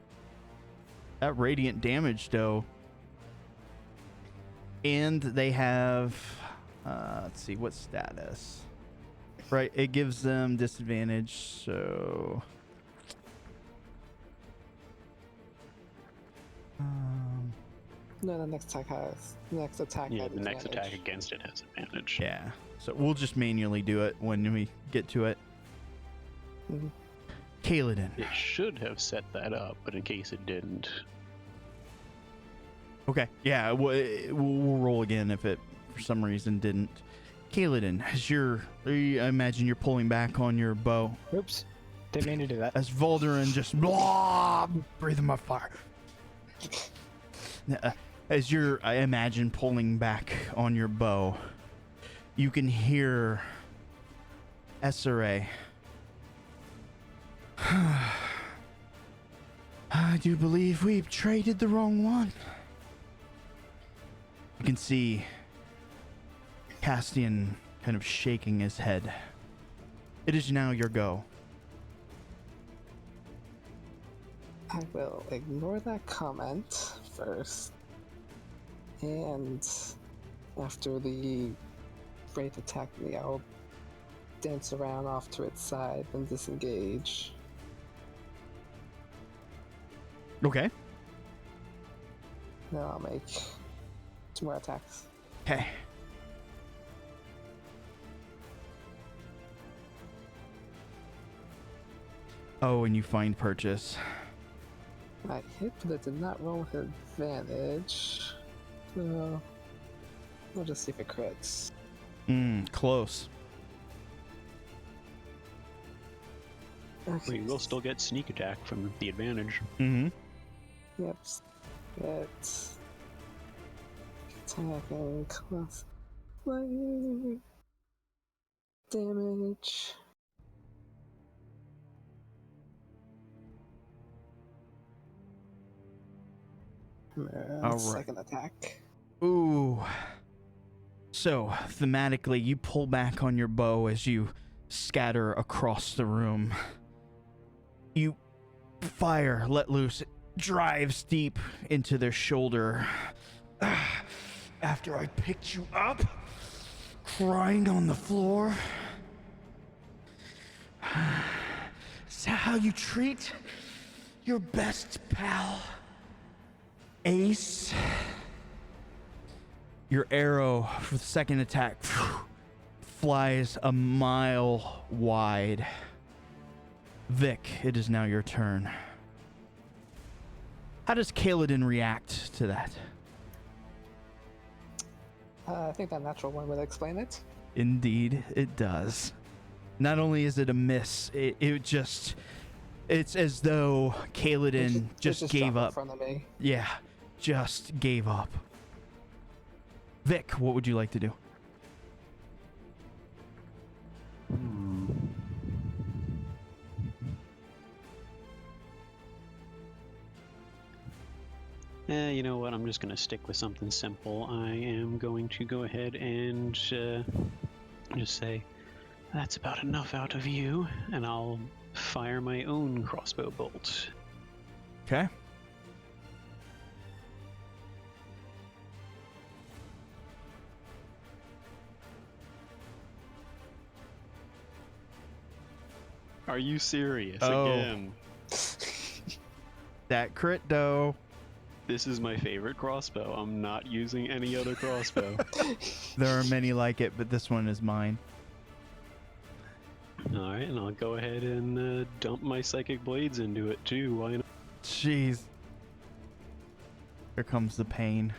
That radiant damage, though. And they have, let's see, what status? Right, it gives them disadvantage, so... No, the next attack has Yeah, the next advantage. attack against it has advantage. Yeah, so we'll just manually do it when we get to it. Mhm. Kaladin. It should have set that up, but in case it didn't. Okay, yeah, we'll roll again if it, for some reason, didn't. Kaladin, I imagine you're pulling back on your bow. Oops. Didn't mean to do that. As Valderin just blah, breathing my fire. As you're, I imagine, pulling back on your bow, you can hear Essere. I do believe we've traded the wrong one. You can see Caspian kind of shaking his head. It is now your go. I will ignore that comment first. And after the Wraith attacked me, I'll dance around off to its side and disengage. Okay. Then I'll make 2 more attacks. Okay. Oh, and you find purchase. I hit, but it did not roll with advantage. So I'll just see if it crits. Close. Okay. We will still get sneak attack from the advantage. Mm-hmm. Yep. Get attack and class damage. All right. Second attack. Ooh. So, thematically, you pull back on your bow as you scatter across the room. You fire, let loose. It drives deep into their shoulder. After I picked you up, crying on the floor. Is that how you treat your best pal, Ace? Your arrow for the second attack flies a mile wide. Vic, it is now your turn. How does Kaladin react to that? I think that natural one would explain it. Indeed, it does. Not only is it a miss, it's as though Kaladin just gave up. In front of me. Yeah, just gave up. Vic, what would you like to do? You know what? I'm just going to stick with something simple. I am going to go ahead and just say, that's about enough out of you, and I'll fire my own crossbow bolt. Okay. Are you serious Oh. again? That crit though. This is my favorite crossbow. I'm not using any other crossbow. There are many like it, but this one is mine. Alright, and I'll go ahead and dump my psychic blades into it too. Why not? Jeez. Here comes the pain.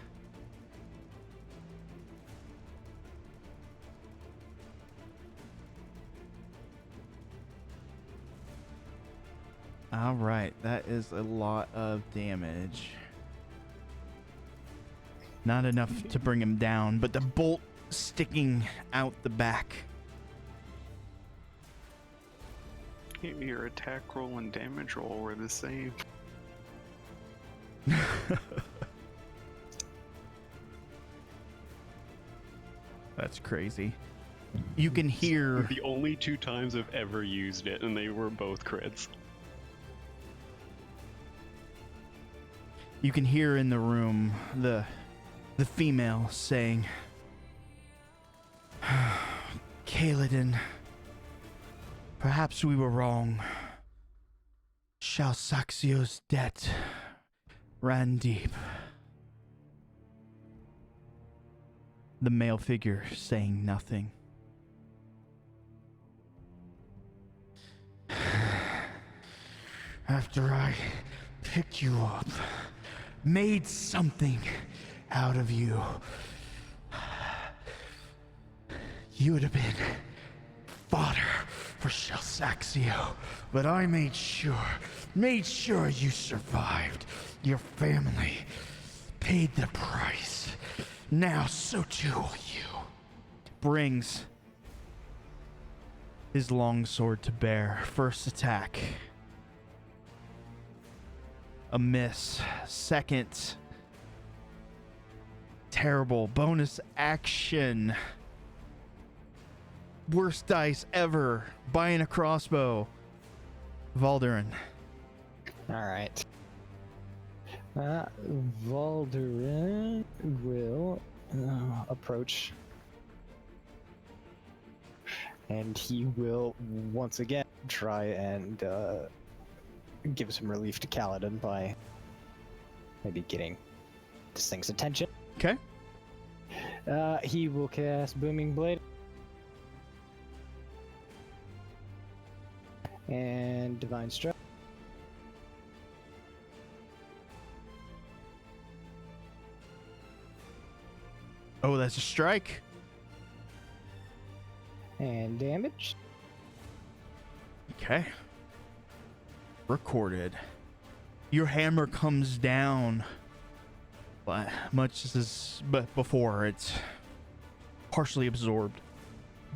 All right, that is a lot of damage. Not enough to bring him down, but the bolt sticking out the back. Your attack roll and damage roll were the same. That's crazy. You can hear... The only 2 times I've ever used it, and they were both crits. You can hear in the room the female saying, Kaladin, perhaps we were wrong. Shalsaxio's debt ran deep. The male figure saying nothing. After I picked you up, made something out of you, you would have been fodder for Shalsaxio, but I made sure you survived. Your family paid the price. Now so too will you. Brings his longsword to bear. First attack. A miss. Second. Terrible. Bonus action. worst dice ever. Buying a crossbow. Valderin. All right. Valderin will approach. And he will once again try and give some relief to Kaladin by maybe getting this thing's attention. Okay. He will cast Booming Blade. And Divine Strike. Oh, that's a strike. And damage. Okay. Recorded. Your hammer comes down, but much as before, it's partially absorbed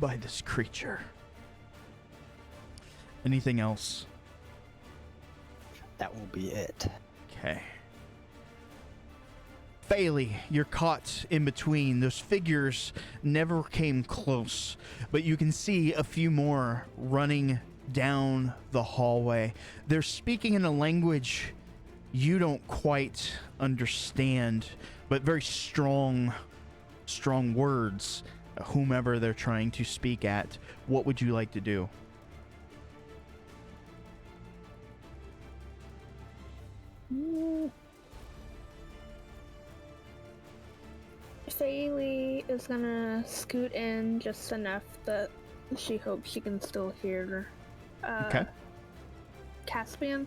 by this creature. Anything else? That will be it. Okay. Bailey, you're caught in between. Those figures never came close, but you can see a few more running down the hallway. They're speaking in a language you don't quite understand, but very strong words, whomever they're trying to speak at. What would you like to do? Bailey is gonna scoot in just enough that she hopes she can still hear Okay. Caspian.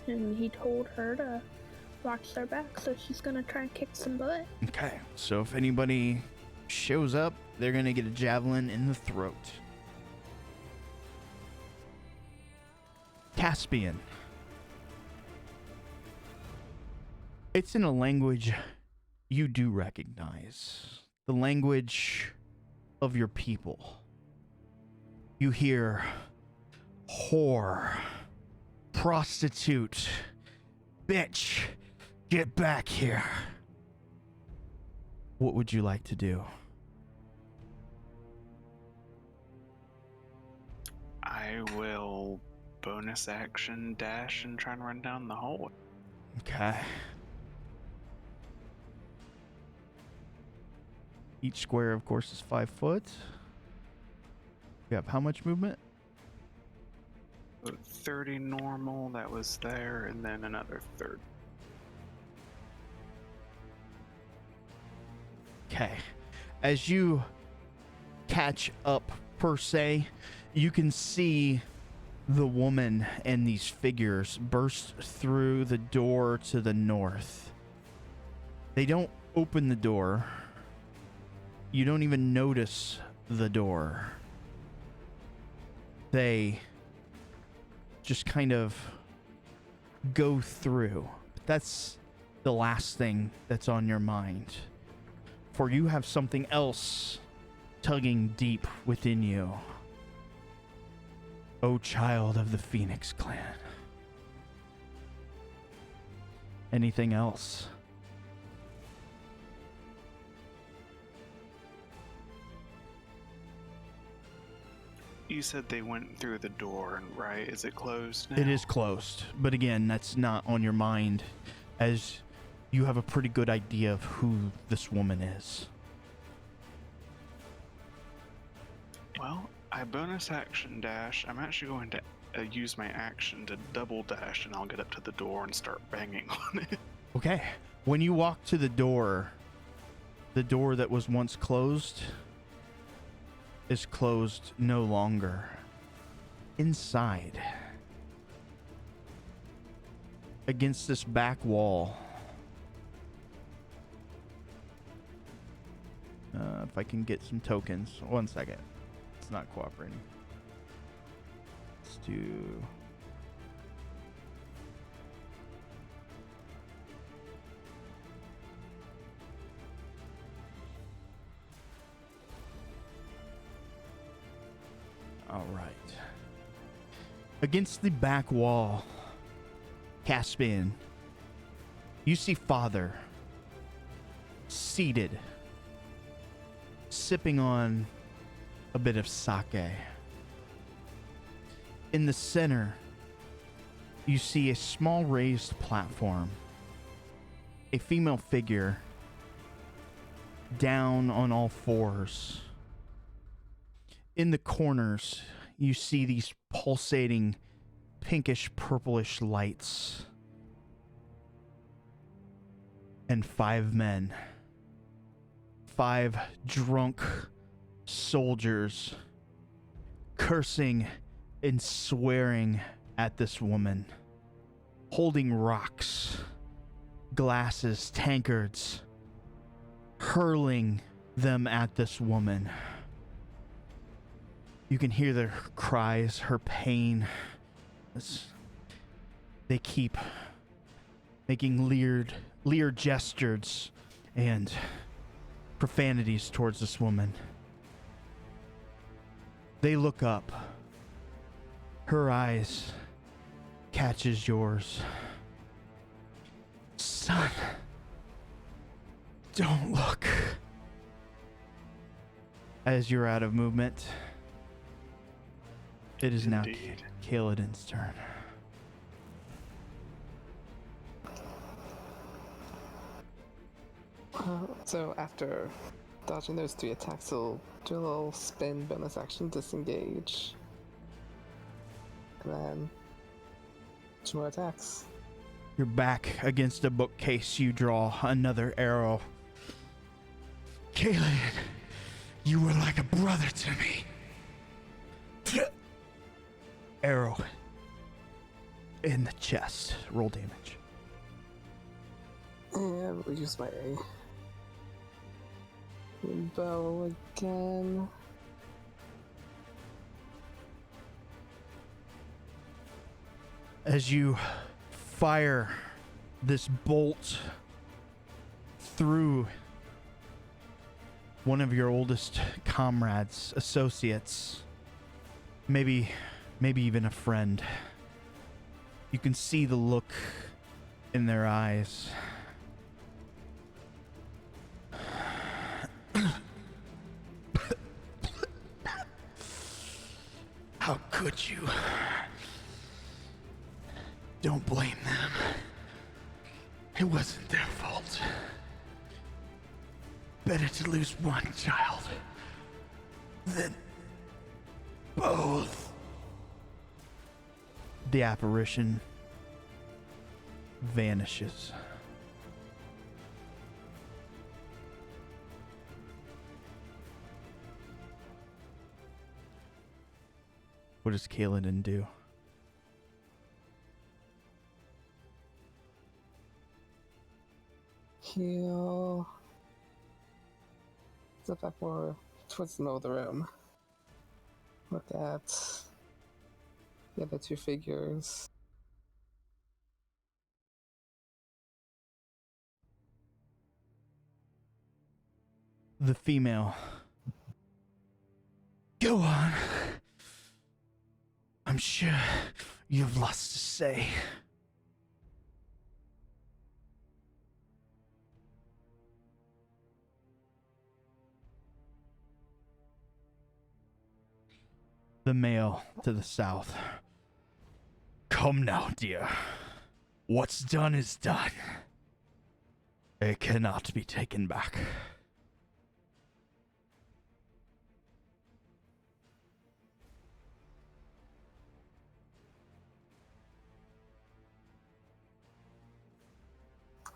And he told her to watch their back, so she's gonna try and kick some butt. Okay, so if anybody shows up, they're gonna get a javelin in the throat. Caspian. It's in a language you do recognize. The language of your people. You hear whore, prostitute, bitch, get back here. What would you like to do? I will bonus action dash and try and run down the hallway. Okay. Each square, of course, is 5 foot. You have how much movement? 30 normal, that was there, and then another 30. Okay. As you catch up, per se, you can see the woman and these figures burst through the door to the north. They don't open the door. You don't even notice the door. They just kind of go through. That's the last thing that's on your mind. For you have something else tugging deep within you. O child of the Phoenix clan. Anything else? You said they went through the door, right? Is it closed now? It is closed, but again, that's not on your mind, as you have a pretty good idea of who this woman is. Well, I bonus action dash. I'm actually going to use my action to double dash, and I'll get up to the door and start banging on it. Okay. When you walk to the door that was once closed is closed no longer. Inside, against this back wall, if I can get some tokens. 1 second. It's not cooperating. Let's do... All right. Against the back wall, Caspian, you see Father seated, sipping on a bit of sake. In the center, you see a small raised platform. A female figure down on all fours. In the corners, you see these pulsating pinkish purplish lights. And 5 men. 5 drunk soldiers cursing and swearing at this woman, holding rocks, glasses, tankards, hurling them at this woman. You can hear their cries, her pain. They keep making leer gestures and profanities towards this woman. They look up. Her eyes catches yours. Son, don't look. As you're out of movement, it is now Kaladin's turn. So after dodging those 3 attacks, he'll do a little spin, bonus action, disengage. And then 2 more attacks. You're back against a bookcase. You draw another arrow. Kaladin, you were like a brother to me. Arrow in the chest. Roll damage. And we'll use my bow again. As you fire this bolt through one of your oldest comrades, associates, maybe even a friend, you can see the look in their eyes. How could you? Don't blame them. It wasn't their fault. Better to lose one child than both. The apparition vanishes. What does Kaladin do? He'll step back more towards the middle of the room. Look at the other 2 figures. The female. Go on. I'm sure you have lots to say. The male to the south. Come now, dear. What's done is done. It cannot be taken back.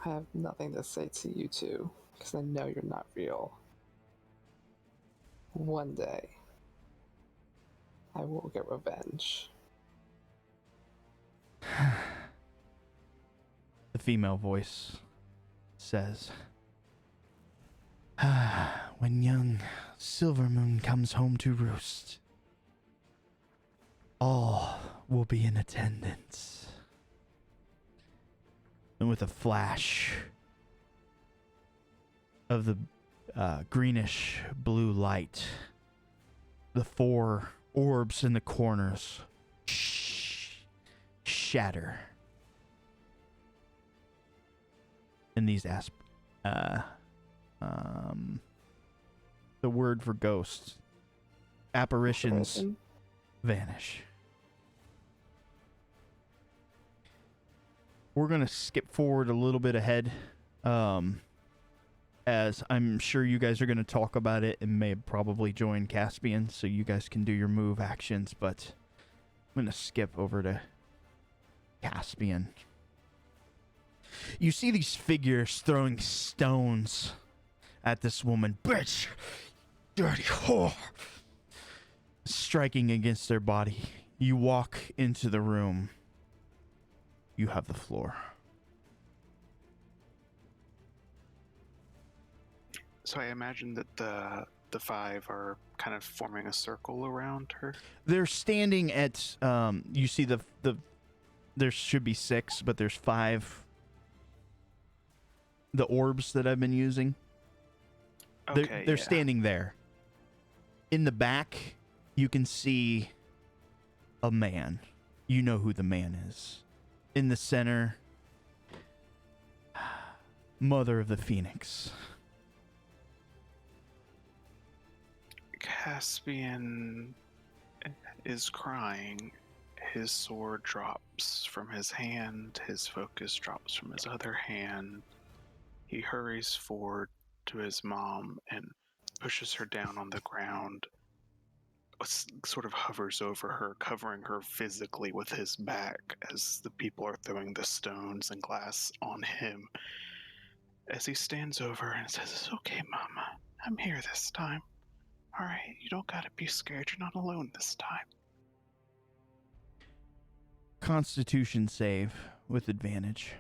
I have nothing to say to you 2, because I know you're not real. One day, I will get revenge. The female voice says, when young Silvermoon comes home to roost, all will be in attendance. And with a flash of the greenish blue light, the 4 orbs in the corners shatter. And these the word for ghosts apparitions vanish. We're going to skip forward a little bit ahead, as I'm sure you guys are going to talk about it and may probably join Caspian, so you guys can do your move actions, but I'm going to skip over to Caspian. You see these figures throwing stones at this woman. Bitch! Dirty whore! Striking against their body. You walk into the room. You have the floor. So I imagine that the five are kind of forming a circle around her. They're standing at you see the there should be 6, but there's 5. The orbs that I've been using. Okay, they're standing there. In the back, you can see a man. You know who the man is. In the center, Mother of the Phoenix. Caspian is crying. His sword drops from his hand. His focus drops from his other hand. He hurries forward to his mom and pushes her down on the ground. Sort of hovers over her, covering her physically with his back as the people are throwing the stones and glass on him. As he stands over her and says, "It's okay, Mama. I'm here this time. All right, you don't gotta be scared. You're not alone this time." Constitution save with advantage.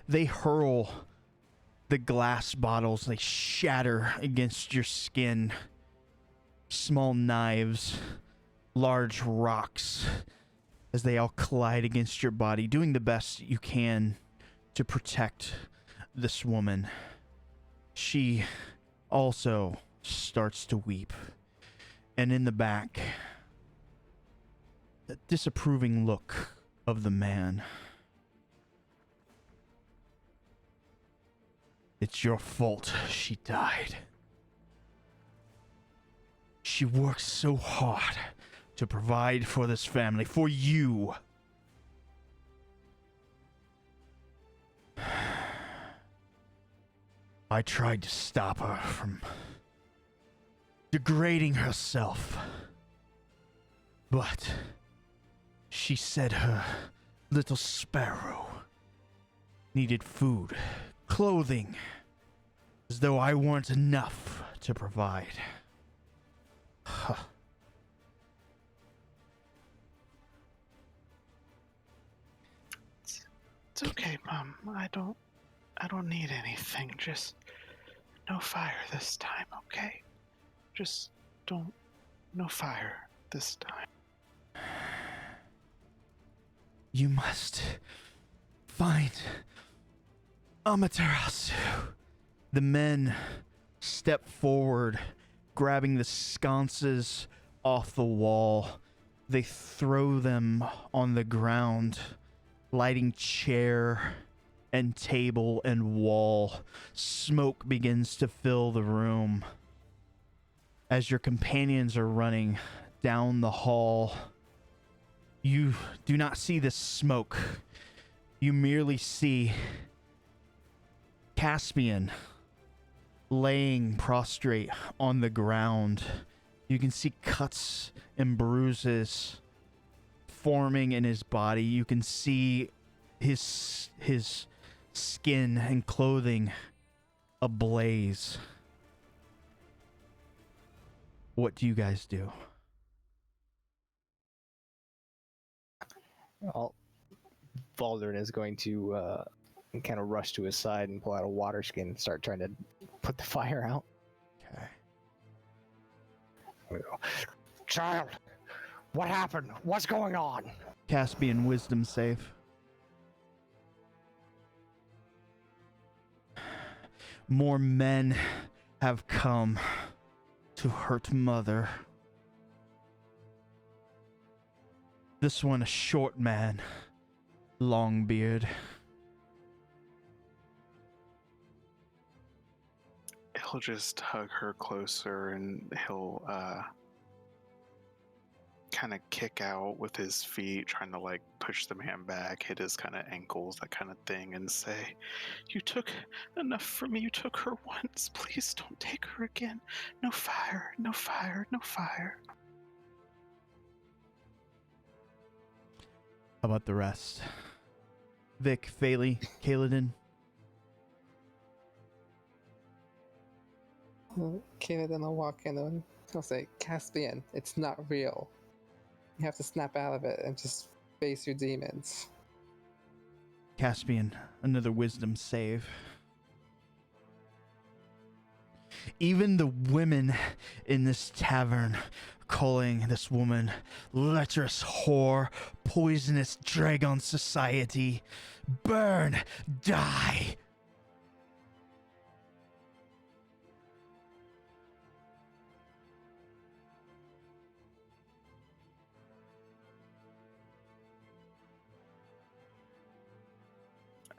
They hurl the glass bottles. They shatter against your skin. Small knives, large rocks, as they all collide against your body, doing the best you can to protect this woman. She also starts to weep. And in the back, the disapproving look of the man. It's your fault she died. She worked so hard to provide for this family, for you. I tried to stop her from degrading herself, but she said her little sparrow needed food, clothing, as though I weren't enough to provide. Huh. It's okay, Mom. I don't need anything. Just no fire this time, okay? Just no fire this time. You must find Amaterasu. The men step forward, grabbing the sconces off the wall. They throw them on the ground, lighting chair and table and wall. Smoke begins to fill the room. As your companions are running down the hall, you do not see the smoke. You merely see Caspian laying prostrate on the ground. You can see cuts and bruises forming in his body. You can see his skin and clothing ablaze. What do you guys do? Well, Valdrin is going to kind of rush to his side and pull out a water skin and start trying to put the fire out. Okay. Child, what happened? What's going on? Caspian wisdom save. More men have come to hurt mother. This one a short man, long beard. He'll just hug her closer and he'll kind of kick out with his feet, trying to like push the man back, hit his kind of ankles, that kind of thing, and say, "You took enough from me. You took her once. Please don't take her again. No fire, no fire, no fire." How about the rest? Vic, Phaley, Kaladin. Okay, then I'll walk in and I'll say, Caspian, it's not real. You have to snap out of it and just face your demons. Caspian, another wisdom save. Even the women in this tavern calling this woman lecherous whore, poisonous dragon society. Burn, die.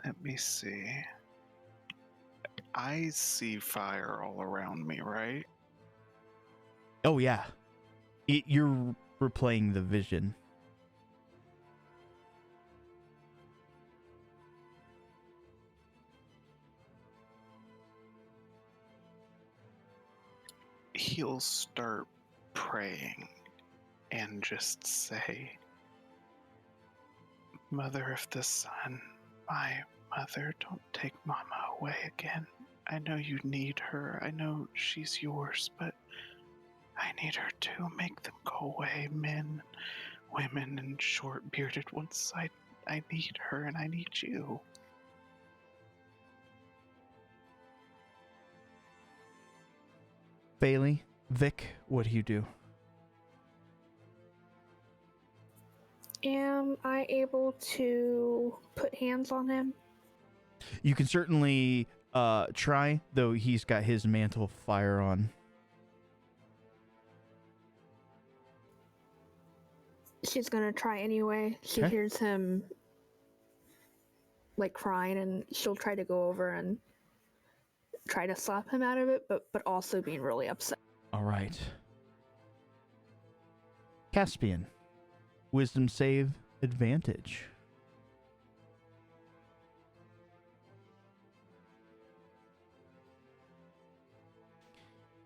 Let me see. I see fire all around me, right? Oh yeah, you're replaying the vision. He'll start praying and just say, "Mother of the sun, my mother, don't take Mama away again. I know you need her. I know she's yours, but I need her too. Make them go away, men, women, and short-bearded ones. I need her and I need you." Bailey, Vic, what do you do? Am I able to put hands on him? You can certainly try, though he's got his mantle of fire on. She's gonna try anyway. She Okay. hears him like crying, and she'll try to go over and try to slap him out of it, but also being really upset. All right. Caspian, wisdom save advantage.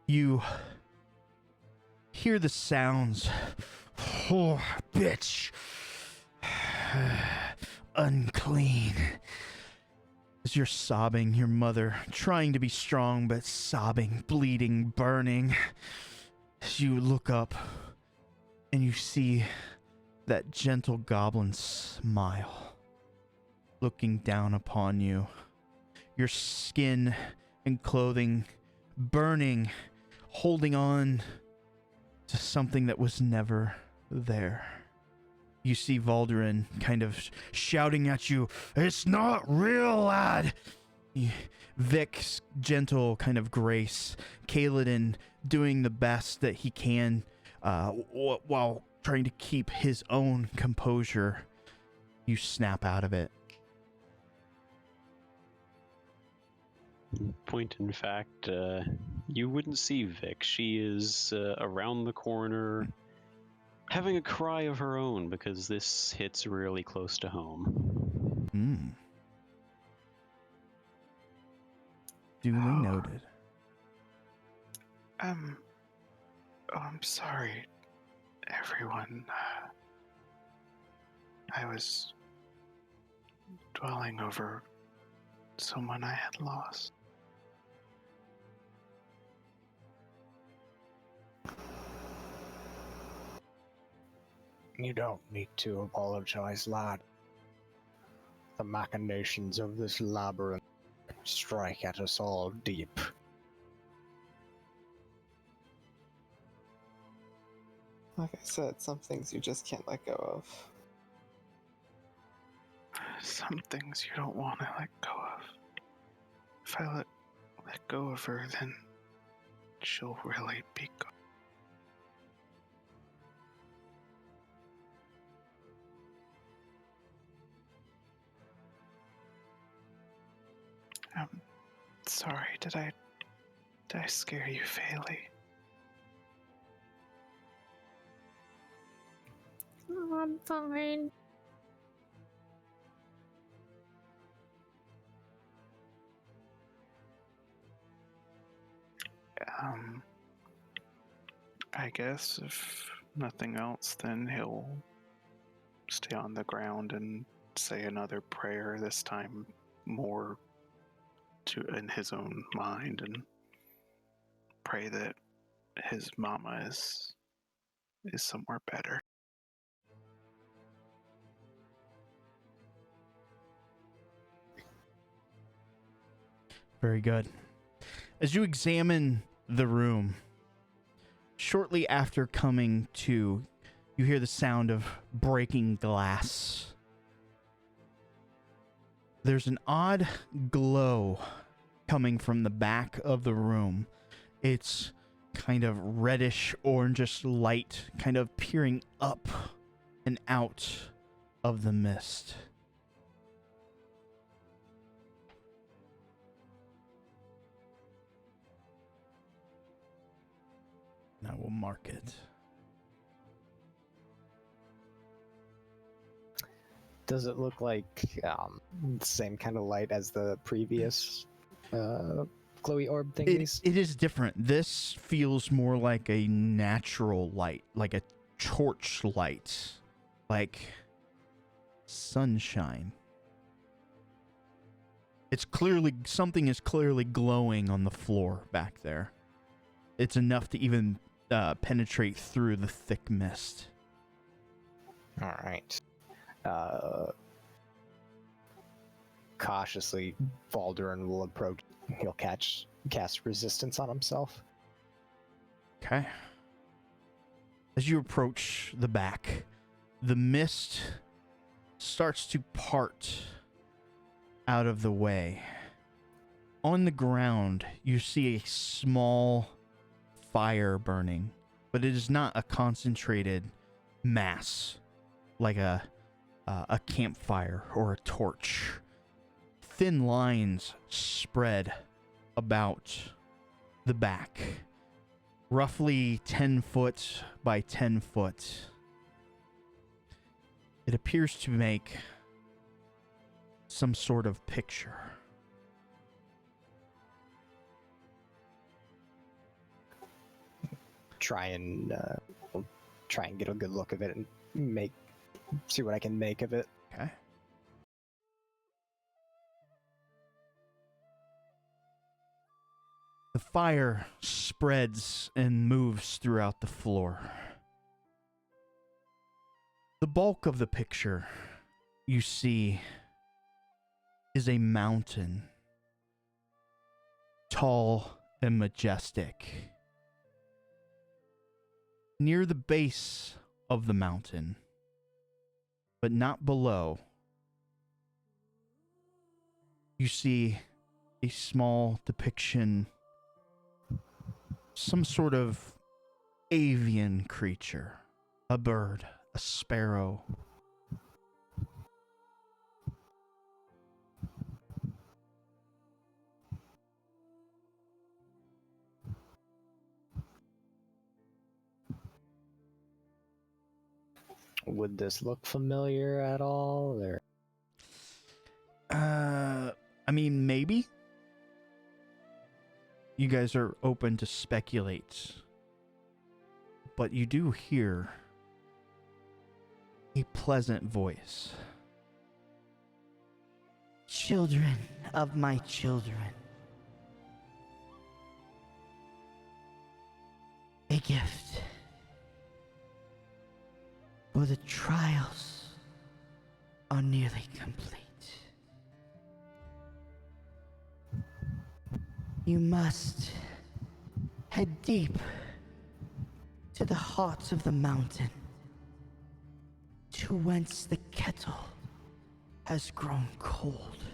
You hear the sounds. Oh, bitch. Unclean. As you're sobbing, your mother trying to be strong, but sobbing, bleeding, burning. As you look up and you see that gentle goblin smile looking down upon you. Your skin and clothing burning, holding on to something that was never there. You see Valderin kind of shouting at you, "It's not real, lad!" Vic's gentle kind of grace. Kaladin doing the best that he can while trying to keep his own composure. You snap out of it. Point in fact, you wouldn't see Vic. She is around the corner having a cry of her own because this hits really close to home. Duly noted. I'm sorry, everyone. I was dwelling over someone I had lost. You don't need to apologize, lad. The machinations of this labyrinth strike at us all deep. Like I said, some things you just can't let go of. Some things you don't want to let go of. If I let go of her, then she'll really be gone. I'm sorry, did I scare you, Faylee? Oh, I'm fine. I guess if nothing else, then he'll stay on the ground and say another prayer, this time more in his own mind, and pray that his mama is somewhere better. Very good. As you examine the room, shortly after coming to, you hear the sound of breaking glass. There's an odd glow coming from the back of the room. It's kind of reddish orangish light kind of peering up and out of the mist. And I will mark it. Does it look like the same kind of light as the previous glowy orb thingies? It is different. This feels more like a natural light, like a torch light, like sunshine. It's clearly, something is clearly glowing on the floor back there. It's enough to even penetrate through the thick mist. All right. Cautiously, Valderin will approach. He'll cast resistance on himself. Okay. As you approach the back, the mist starts to part out of the way. On the ground, you see a small fire burning, but it is not a concentrated mass like a campfire or a torch. Thin lines spread about the back, roughly 10 foot by 10 foot. It appears to make some sort of picture. Try and get a good look of it and see what I can make of it. Okay. The fire spreads and moves throughout the floor. The bulk of the picture you see is a mountain, tall and majestic. Near the base of the mountain, but not below, you see a small depiction, some sort of avian creature, a bird, a sparrow. Would this look familiar at all? Or I mean, maybe. You guys are open to speculate. But you do hear a pleasant voice. Children of my children. A gift. For the trials are nearly complete. You must head deep to the heart of the mountain, to whence the kettle has grown cold.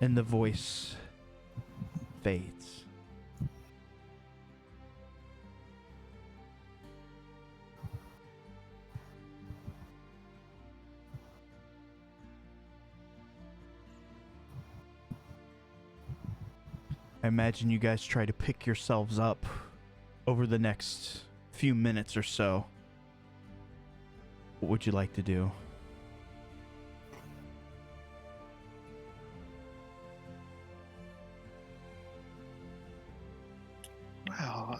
and the voice fades. I imagine you guys try to pick yourselves up over the next few minutes or so. What would you like to do? Well,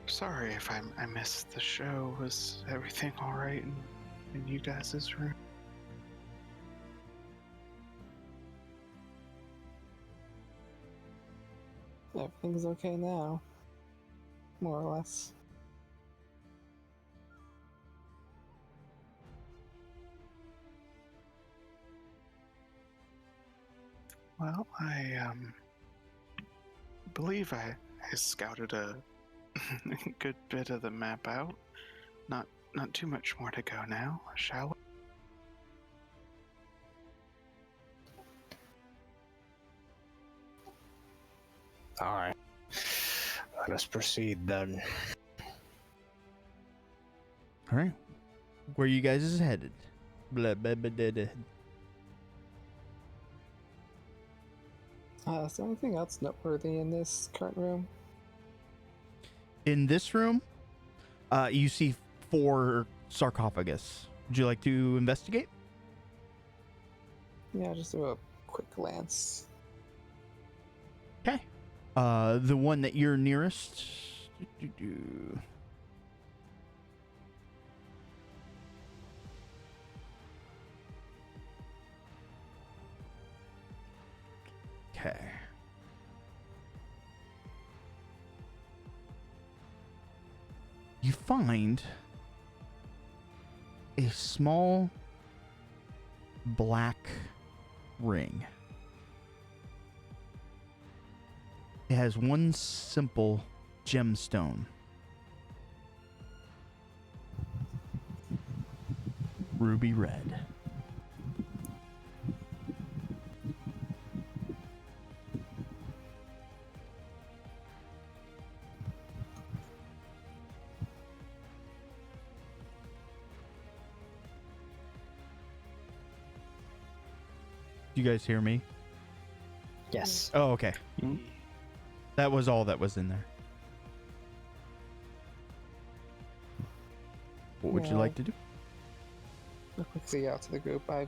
sorry if I missed the show. Was everything alright in you guys' room? Everything's okay now. More or less. Well, I believe I scouted a good bit of the map out. Not too much more to go now, shall we? Alright. Let us proceed then. All right. Where you guys is headed? Blah, blah, blah, blah, blah. Is there anything else noteworthy in this current room? In this room, you see 4 sarcophagus. Would you like to investigate? Yeah, just do a quick glance. Okay. The one that you're nearest. Okay. You find a small black ring. It has one simple gemstone. Ruby red. You guys hear me? Yes. Oh, okay. That was all that was in there. What would you Yeah. like to do? A quick see out to the group. I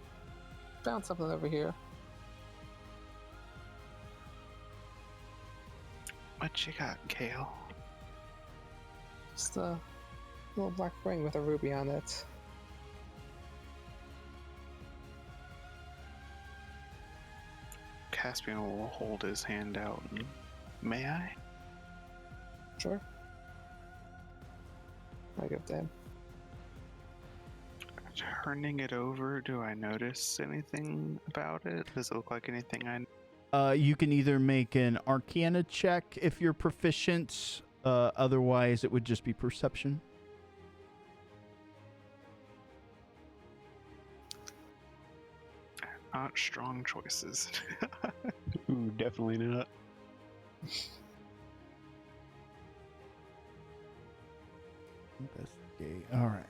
found something over here. What you got, Kale? Just a little black ring with a ruby on it. Caspian will hold his hand out. And, may I? Sure. I give them. Turning it over, do I notice anything about it? Does it look like anything I... You can either make an Arcana check if you're proficient. Otherwise, it would just be perception. Not strong choices. Ooh, definitely not. Investigate. All right.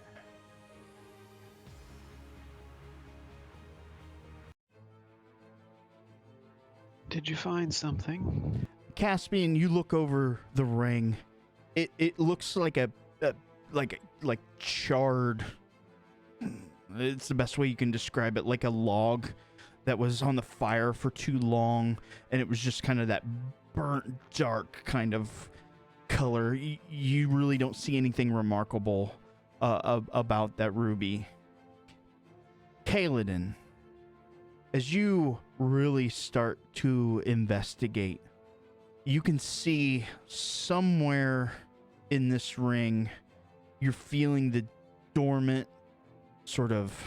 Did you find something? Caspian, you look over the ring. It looks like a like charred. It's the best way you can describe it, like a log that was on the fire for too long, and it was just kind of that burnt, dark kind of color. You really don't see anything remarkable about that ruby. Kaladin, as you really start to investigate, you can see somewhere in this ring, you're feeling the dormant sort of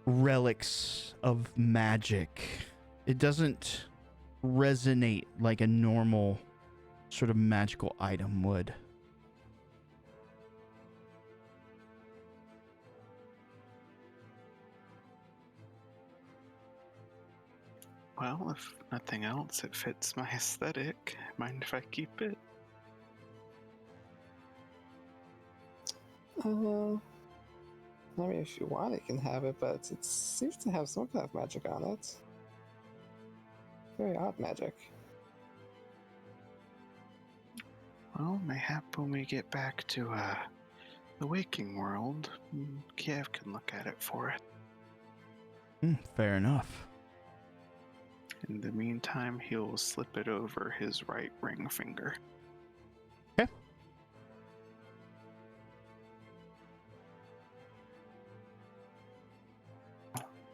relics of magic. It doesn't resonate like a normal sort of magical item would. Well, if nothing else, it fits my aesthetic. Mind if I keep it? I mean, if you want, you can have it, but it seems to have some kind of magic on it. Very odd magic. Well, mayhap when we get back to the waking world, Kiev can look at it for it. Fair enough. In the meantime, he'll slip it over his right ring finger. Okay.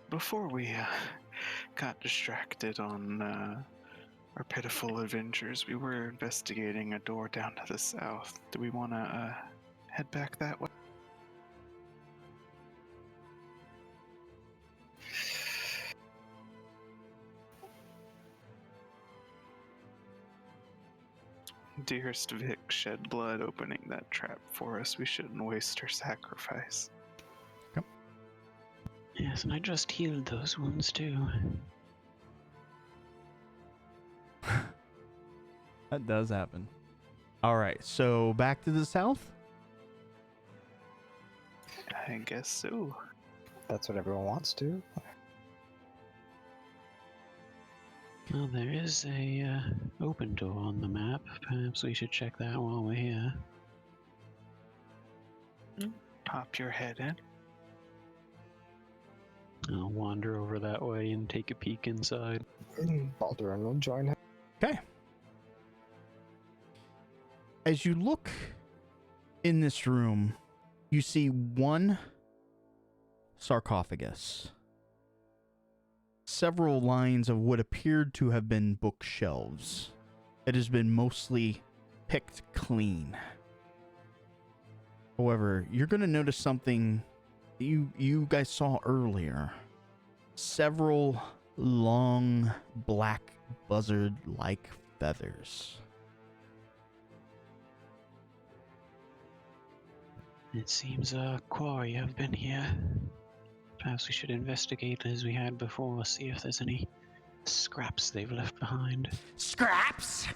Before we got distracted on our pitiful adventures, we were investigating a door down to the south. Do we want to head back that way? Dearest Vic shed blood opening that trap for us. We shouldn't waste her sacrifice. Yes, and I just healed those wounds too. That does happen. All right, so back to the south? I guess so. That's what everyone wants to. Well, there is a open door on the map. Perhaps we should check that while we're here. Pop your head in. I'll wander over that way and take a peek inside. Baldurin will join him. Okay. As you look in this room, you see one sarcophagus, several lines of what appeared to have been bookshelves. It has been mostly picked clean. However, you're going to notice something you guys saw earlier. Several long black buzzard-like feathers. It seems a quarry have been here. Perhaps we should investigate as we had before, see if there's any scraps they've left behind. Scraps!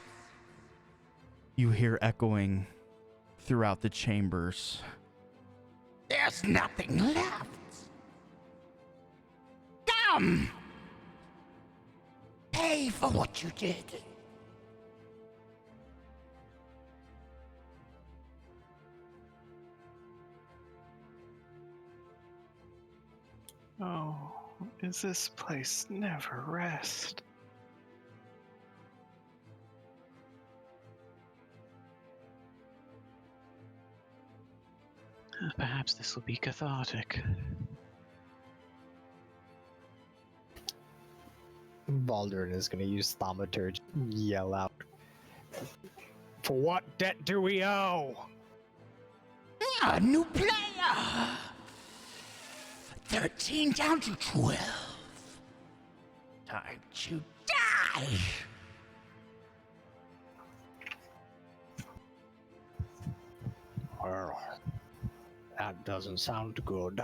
You hear echoing throughout the chambers. There's nothing left. Come! Pay for what you did. Oh, is this place never rest? Perhaps this will be cathartic. Baldurin is going to use Thaumaturge, yell out. For what debt do we owe? A new player! 13 down to 12. Time to die! Well, that doesn't sound good.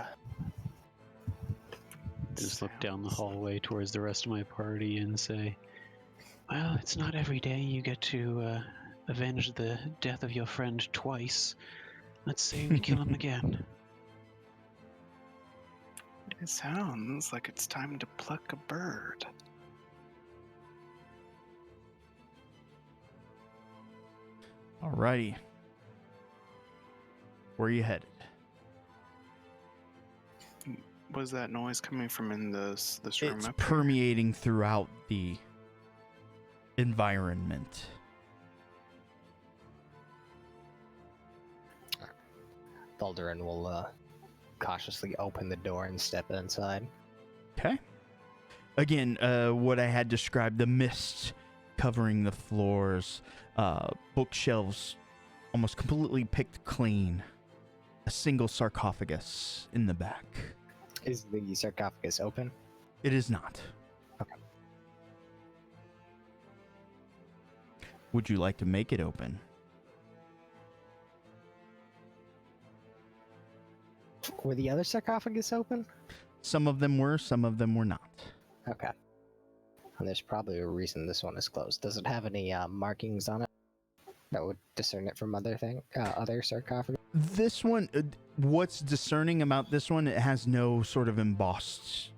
Just look down the hallway towards the rest of my party and say, well, it's not every day you get to avenge the death of your friend twice. Let's say we kill him again. It sounds like it's time to pluck a bird. Alrighty. Where are you headed? Was that noise coming from in this room? It's up here? permeating throughout the environment. Baldurin will cautiously open the door and step inside. Okay. Again, what I had described, the mist covering the floors, bookshelves almost completely picked clean, a single sarcophagus in the back. Is the sarcophagus open? It is not. Okay. Would you like to make it open? Were the other sarcophagus open? Some of them were, some of them were not. Okay. And there's probably a reason this one is closed. Does it have any markings on it that would discern it from other sarcophagus? This one, what's discerning about this one, it has no sort of embossed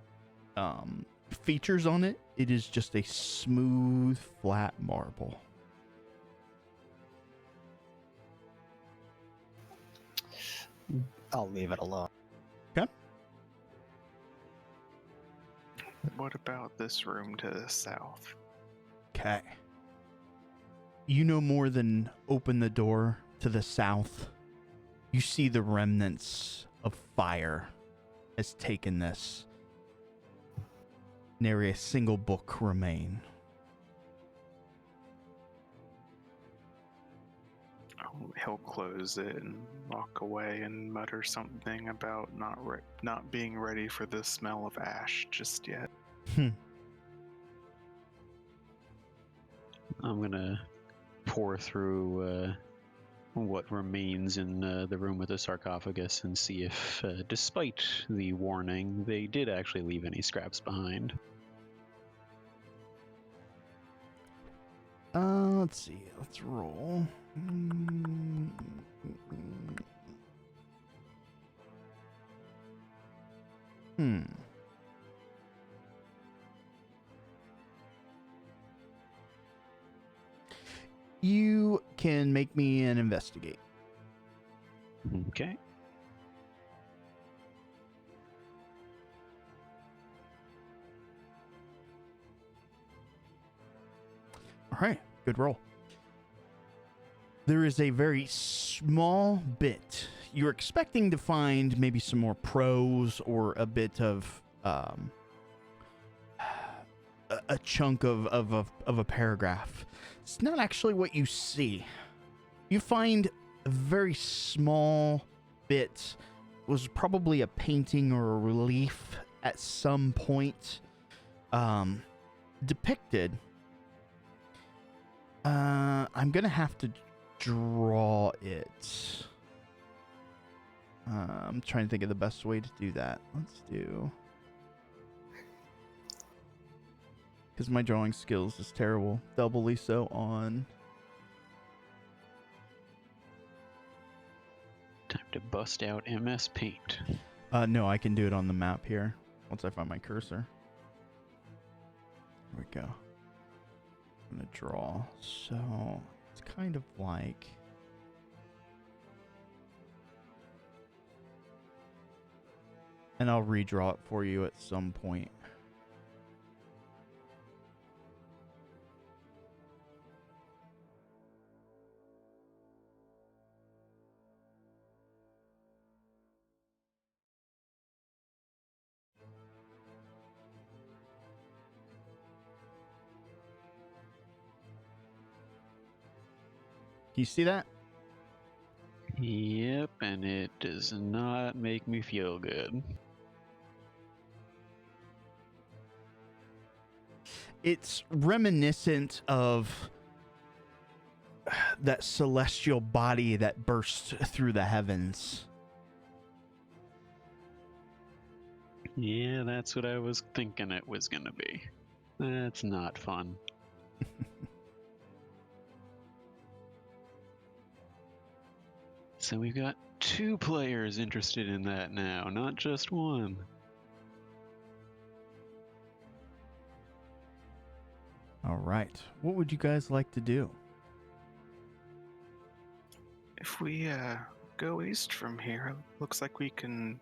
features on it. It is just a smooth, flat marble. I'll leave it alone. Okay. What about this room to the south? Okay. You no more than open the door to the south. You see the remnants of fire has taken this. Nary a single book remain. He'll close it and walk away and mutter something about not being ready for the smell of ash just yet. I'm gonna pour through what remains in the room with the sarcophagus and see if, despite the warning, they did actually leave any scraps behind. Let's see. Let's roll. You can make me an investigate. Okay. All right, good roll. There is a very small bit. You're expecting to find maybe some more prose or a bit of a chunk of a paragraph. It's not actually what you see. You find a very small bit. It was probably a painting or a relief at some point depicted. I'm gonna have to draw it. I'm trying to think of the best way to do that. Let's do... because my drawing skills is terrible. Doubly so on... Time to bust out MS Paint. No, I can do it on the map here. Once I find my cursor. There we go. I'm gonna draw. So it's kind of like... and I'll redraw it for you at some point. You see that? Yep, and it does not make me feel good. It's reminiscent of that celestial body that burst through the heavens. Yeah, that's what I was thinking it was gonna be. That's not fun. So we've got 2 players interested in that now, not just one. All right. What would you guys like to do? If we go east from here, looks like we can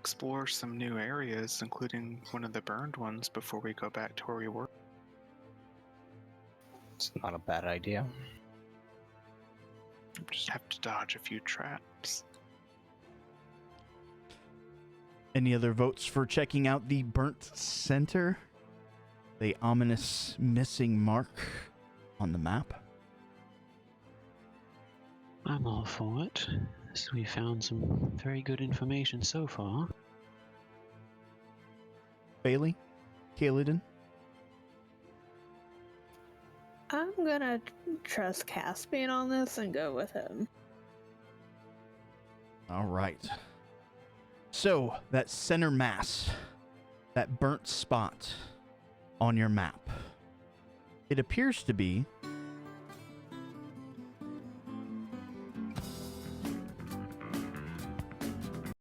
explore some new areas, including one of the burned ones, before we go back to where we were. It's not a bad idea. Just have to dodge a few traps. Any other votes for checking out the burnt center? The ominous missing mark on the map? I'm all for it. So we found some very good information so far. Bailey? Kaladin? I'm gonna trust Caspian on this and go with him. All right. So, that center mass, that burnt spot, on your map. It appears to be